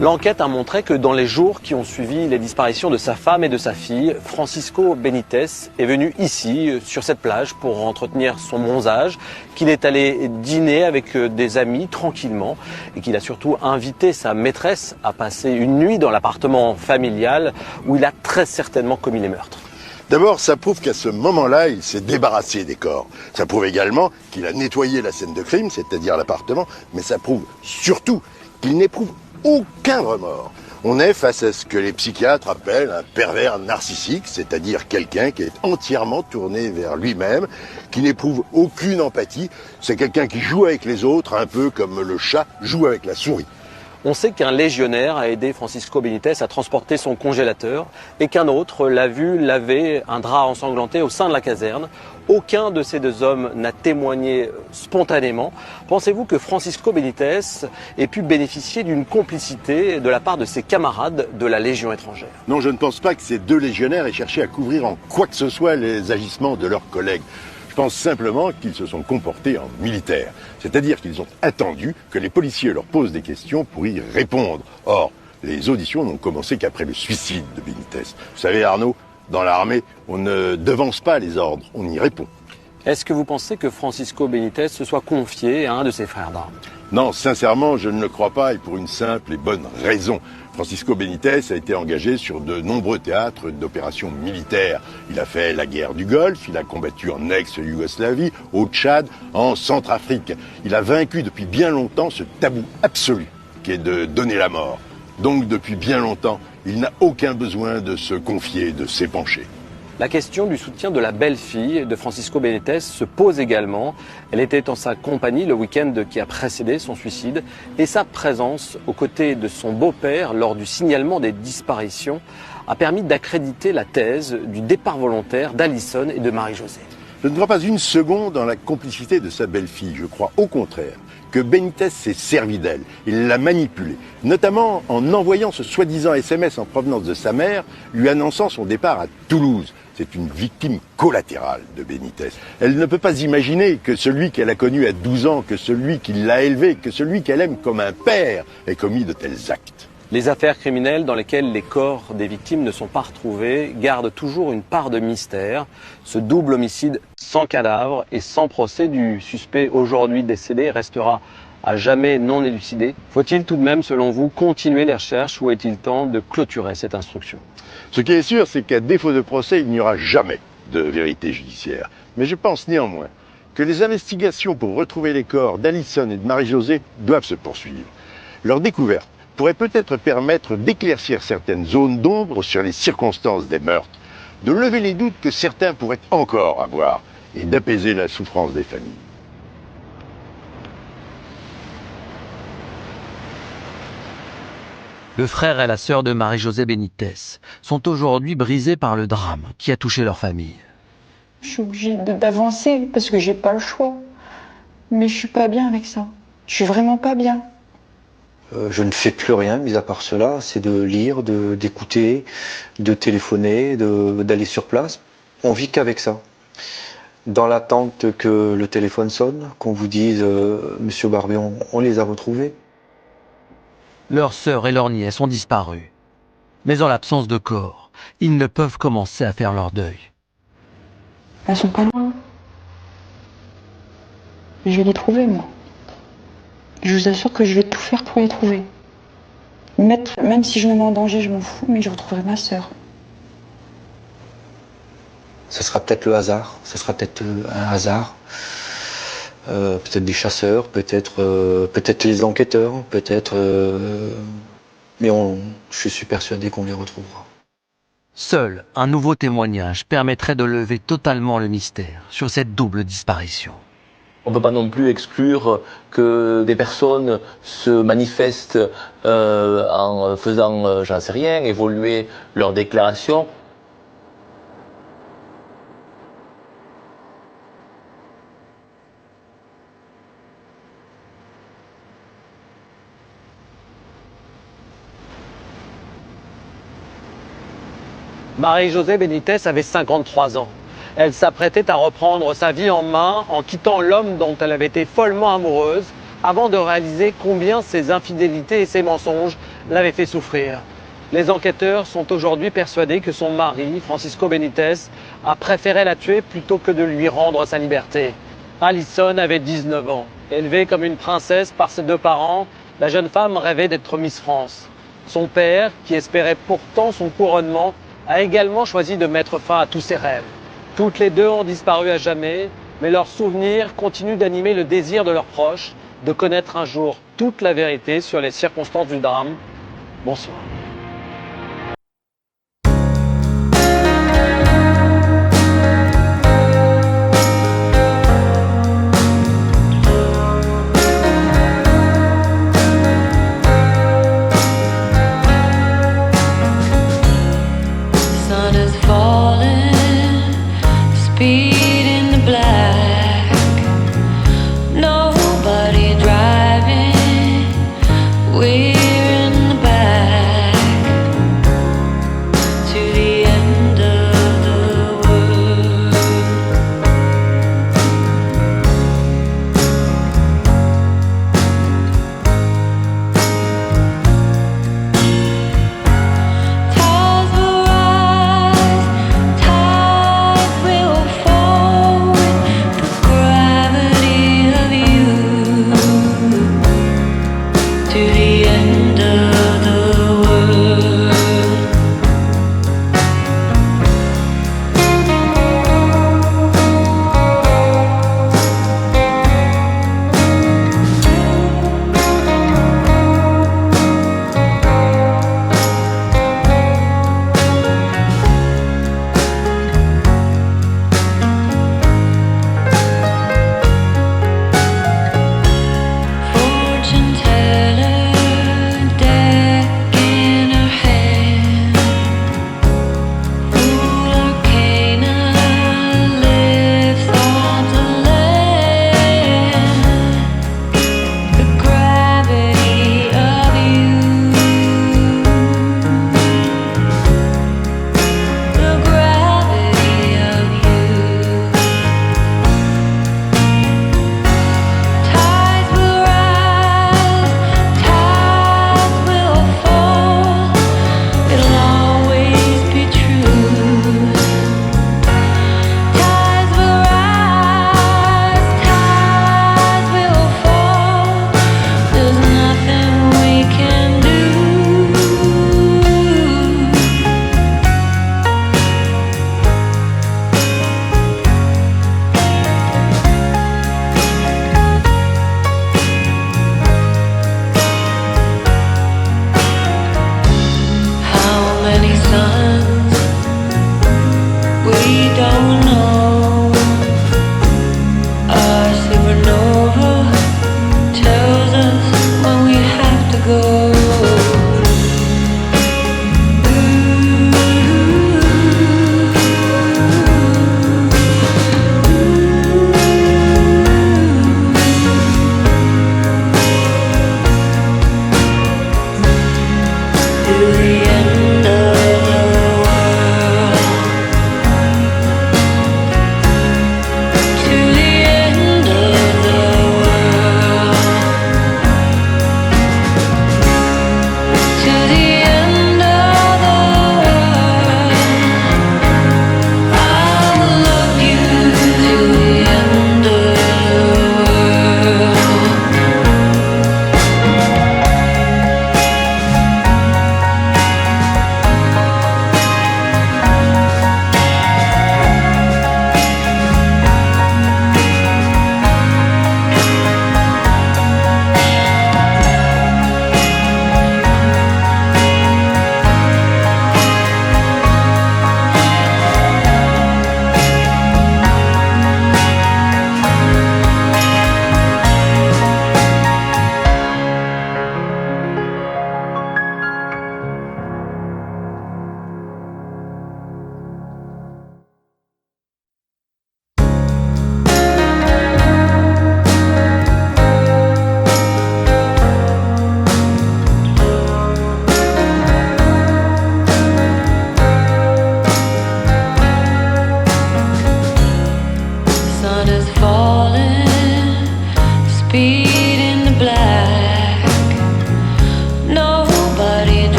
L'enquête a montré que dans les jours qui ont suivi les disparitions de sa femme et de sa fille, Francisco Benitez est venu ici, sur cette plage, pour entretenir son bronzage, qu'il est allé dîner avec des amis tranquillement et qu'il a surtout invité sa maîtresse à passer une nuit dans l'appartement familial où il a très certainement commis les meurtres. D'abord, ça prouve qu'à ce moment-là, il s'est débarrassé des corps. Ça prouve également qu'il a nettoyé la scène de crime, c'est-à-dire l'appartement, mais ça prouve surtout qu'il n'éprouve aucun remords. On est face à ce que les psychiatres appellent un pervers narcissique, c'est-à-dire quelqu'un qui est entièrement tourné vers lui-même, qui n'éprouve aucune empathie. C'est quelqu'un qui joue avec les autres, un peu comme le chat joue avec la souris. On sait qu'un légionnaire a aidé Francisco Benitez à transporter son congélateur et qu'un autre l'a vu laver un drap ensanglanté au sein de la caserne. Aucun de ces deux hommes n'a témoigné spontanément. Pensez-vous que Francisco Benitez ait pu bénéficier d'une complicité de la part de ses camarades de la Légion étrangère? Non, je ne pense pas que ces deux légionnaires aient cherché à couvrir en quoi que ce soit les agissements de leurs collègues. Je pense simplement qu'ils se sont comportés en militaires. C'est-à-dire qu'ils ont attendu que les policiers leur posent des questions pour y répondre. Or, les auditions n'ont commencé qu'après le suicide de Benitez. Vous savez, Arnaud, dans l'armée, on ne devance pas les ordres, on y répond. Est-ce que vous pensez que Francisco Benitez se soit confié à un de ses frères d'armes? Non, sincèrement, je ne le crois pas, et pour une simple et bonne raison. Francisco Benitez a été engagé sur de nombreux théâtres d'opérations militaires. Il a fait la guerre du Golfe, il a combattu en ex-Yougoslavie, au Tchad, en Centrafrique. Il a vaincu depuis bien longtemps ce tabou absolu qui est de donner la mort. Donc depuis bien longtemps, il n'a aucun besoin de se confier, de s'épancher. La question du soutien de la belle-fille de Francisco Benitez se pose également. Elle était en sa compagnie le week-end qui a précédé son suicide et sa présence aux côtés de son beau-père lors du signalement des disparitions a permis d'accréditer la thèse du départ volontaire d'Alison et de Marie-Josée. Je ne crois pas une seconde dans la complicité de sa belle-fille. Je crois au contraire que Benitez s'est servi d'elle. Il l'a manipulée, notamment en envoyant ce soi-disant SMS en provenance de sa mère, lui annonçant son départ à Toulouse. C'est une victime collatérale de Benitez. Elle ne peut pas imaginer que celui qu'elle a connu à 12 ans, que celui qui l'a élevé, que celui qu'elle aime comme un père ait commis de tels actes. Les affaires criminelles dans lesquelles les corps des victimes ne sont pas retrouvés gardent toujours une part de mystère. Ce double homicide sans cadavre et sans procès du suspect aujourd'hui décédé restera à jamais non élucidé. Faut-il tout de même, selon vous, continuer les recherches ou est-il temps de clôturer cette instruction? Ce qui est sûr, c'est qu'à défaut de procès, il n'y aura jamais de vérité judiciaire. Mais je pense néanmoins que les investigations pour retrouver les corps d'Alison et de Marie-Josée doivent se poursuivre. Leur découverte pourrait peut-être permettre d'éclaircir certaines zones d'ombre sur les circonstances des meurtres, de lever les doutes que certains pourraient encore avoir et d'apaiser la souffrance des familles. Le frère et la sœur de Marie-Josée Benitez sont aujourd'hui brisés par le drame qui a touché leur famille. Je suis obligée d'avancer parce que j'ai pas le choix. Mais je suis pas bien avec ça. Je suis vraiment pas bien. Je ne fais plus rien, mis à part cela. C'est de lire, d'écouter, de téléphoner, d'aller sur place. On vit qu'avec ça. Dans l'attente que le téléphone sonne, qu'on vous dise Monsieur Barbet, on les a retrouvés. Leur sœur et leur nièce ont disparu. Mais en l'absence de corps, ils ne peuvent commencer à faire leur deuil. Elles sont pas loin. Je vais les trouver, moi. Je vous assure que je vais tout faire pour les trouver. Même si je me mets en danger, je m'en fous, mais je retrouverai ma sœur. Ce sera peut-être le hasard, ce sera peut-être un hasard. Peut-être des chasseurs, peut-être les enquêteurs, mais je suis persuadé qu'on les retrouvera. Seul un nouveau témoignage permettrait de lever totalement le mystère sur cette double disparition. On ne peut pas non plus exclure que des personnes se manifestent en faisant, j'en sais rien, évoluer leurs déclarations. Marie-Josée Benitez avait 53 ans. Elle s'apprêtait à reprendre sa vie en main en quittant l'homme dont elle avait été follement amoureuse avant de réaliser combien ses infidélités et ses mensonges l'avaient fait souffrir. Les enquêteurs sont aujourd'hui persuadés que son mari, Francisco Benitez, a préféré la tuer plutôt que de lui rendre sa liberté. Alison avait 19 ans. Élevée comme une princesse par ses deux parents, la jeune femme rêvait d'être Miss France. Son père, qui espérait pourtant son couronnement, a également choisi de mettre fin à tous ses rêves. Toutes les deux ont disparu à jamais, mais leurs souvenirs continuent d'animer le désir de leurs proches de connaître un jour toute la vérité sur les circonstances du drame. Bonsoir. Speed in the black, nobody driving, we're in the back.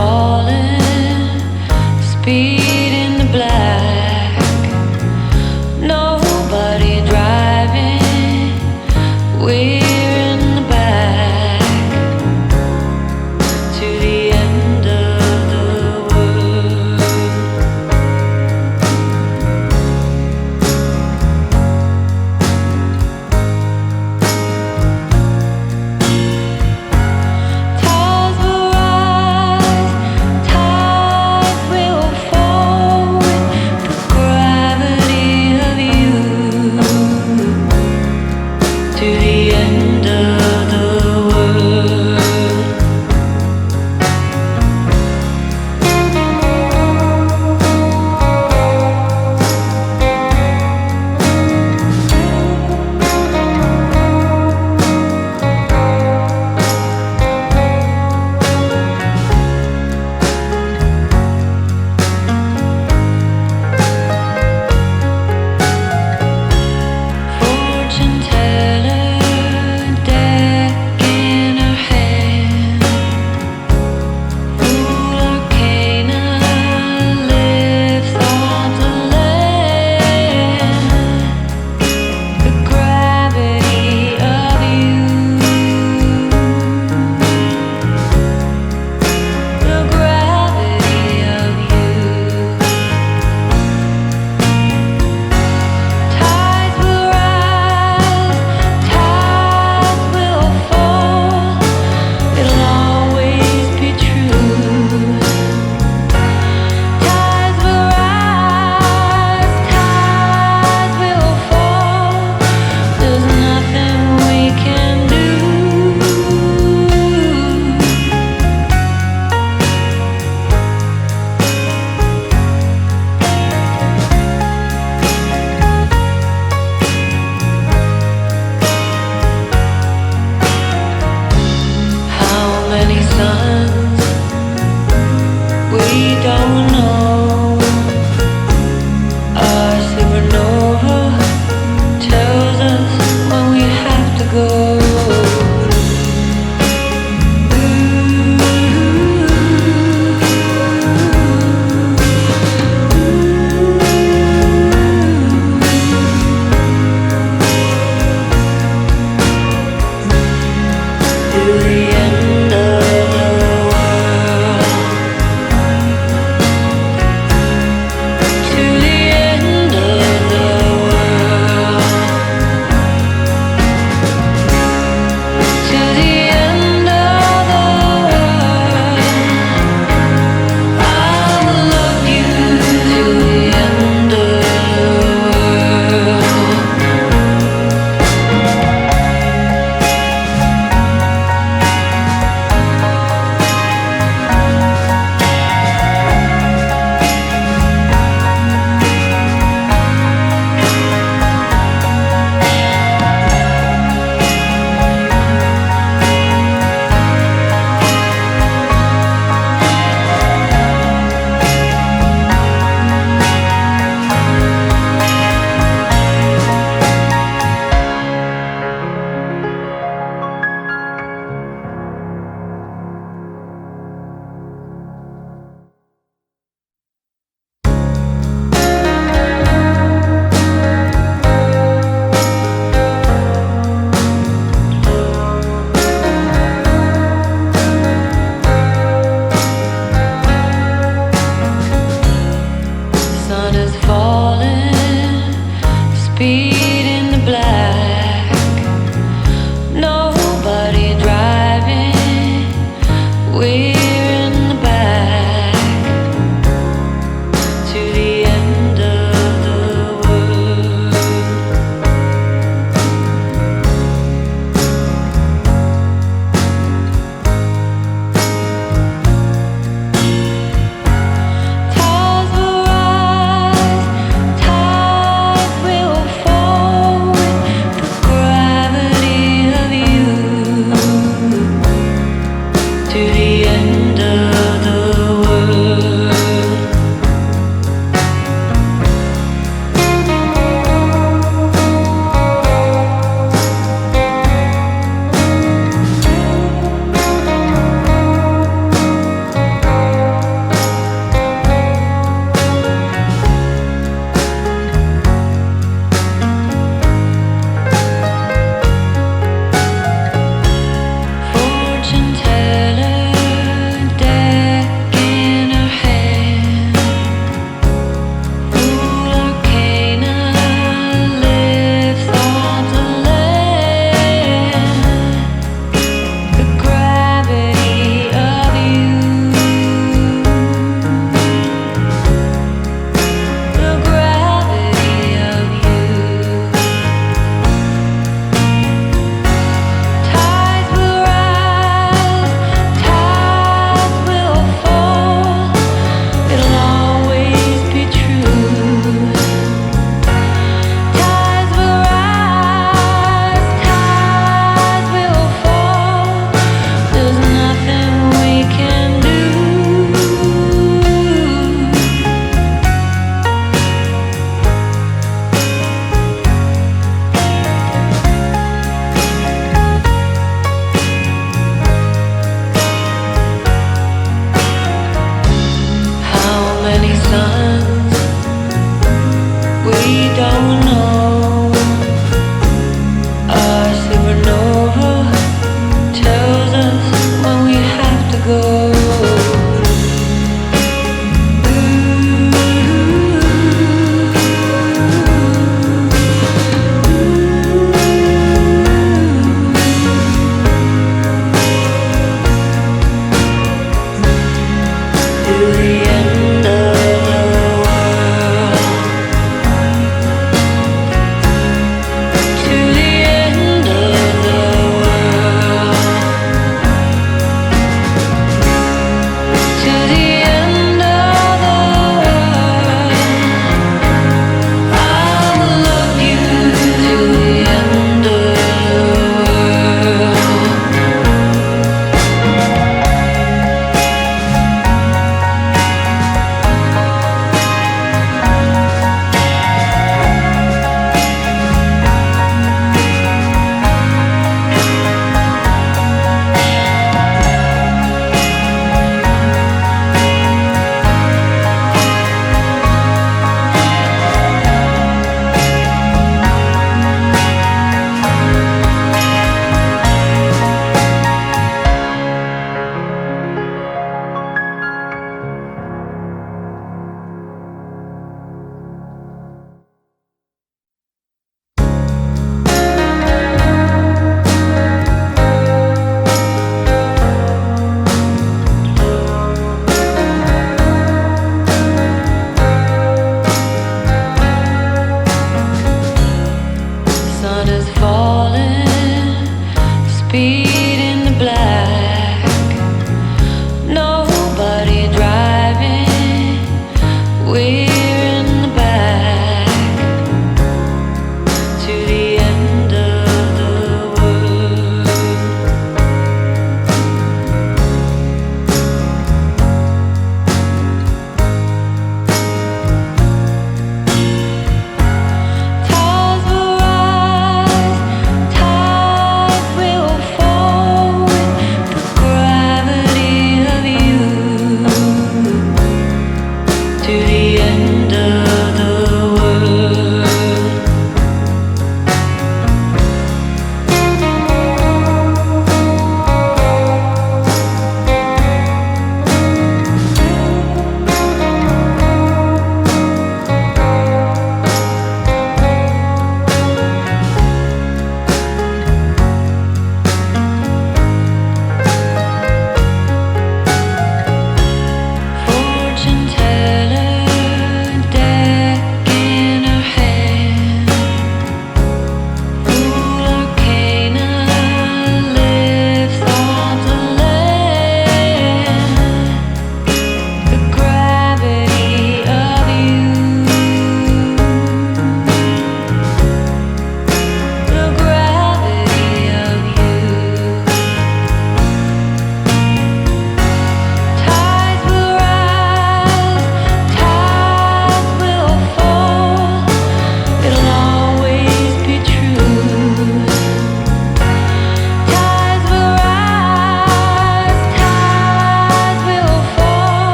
falling, speed in the black. Nobody driving, we're in the back to the end of the world. Tides will rise, tides will fall.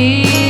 see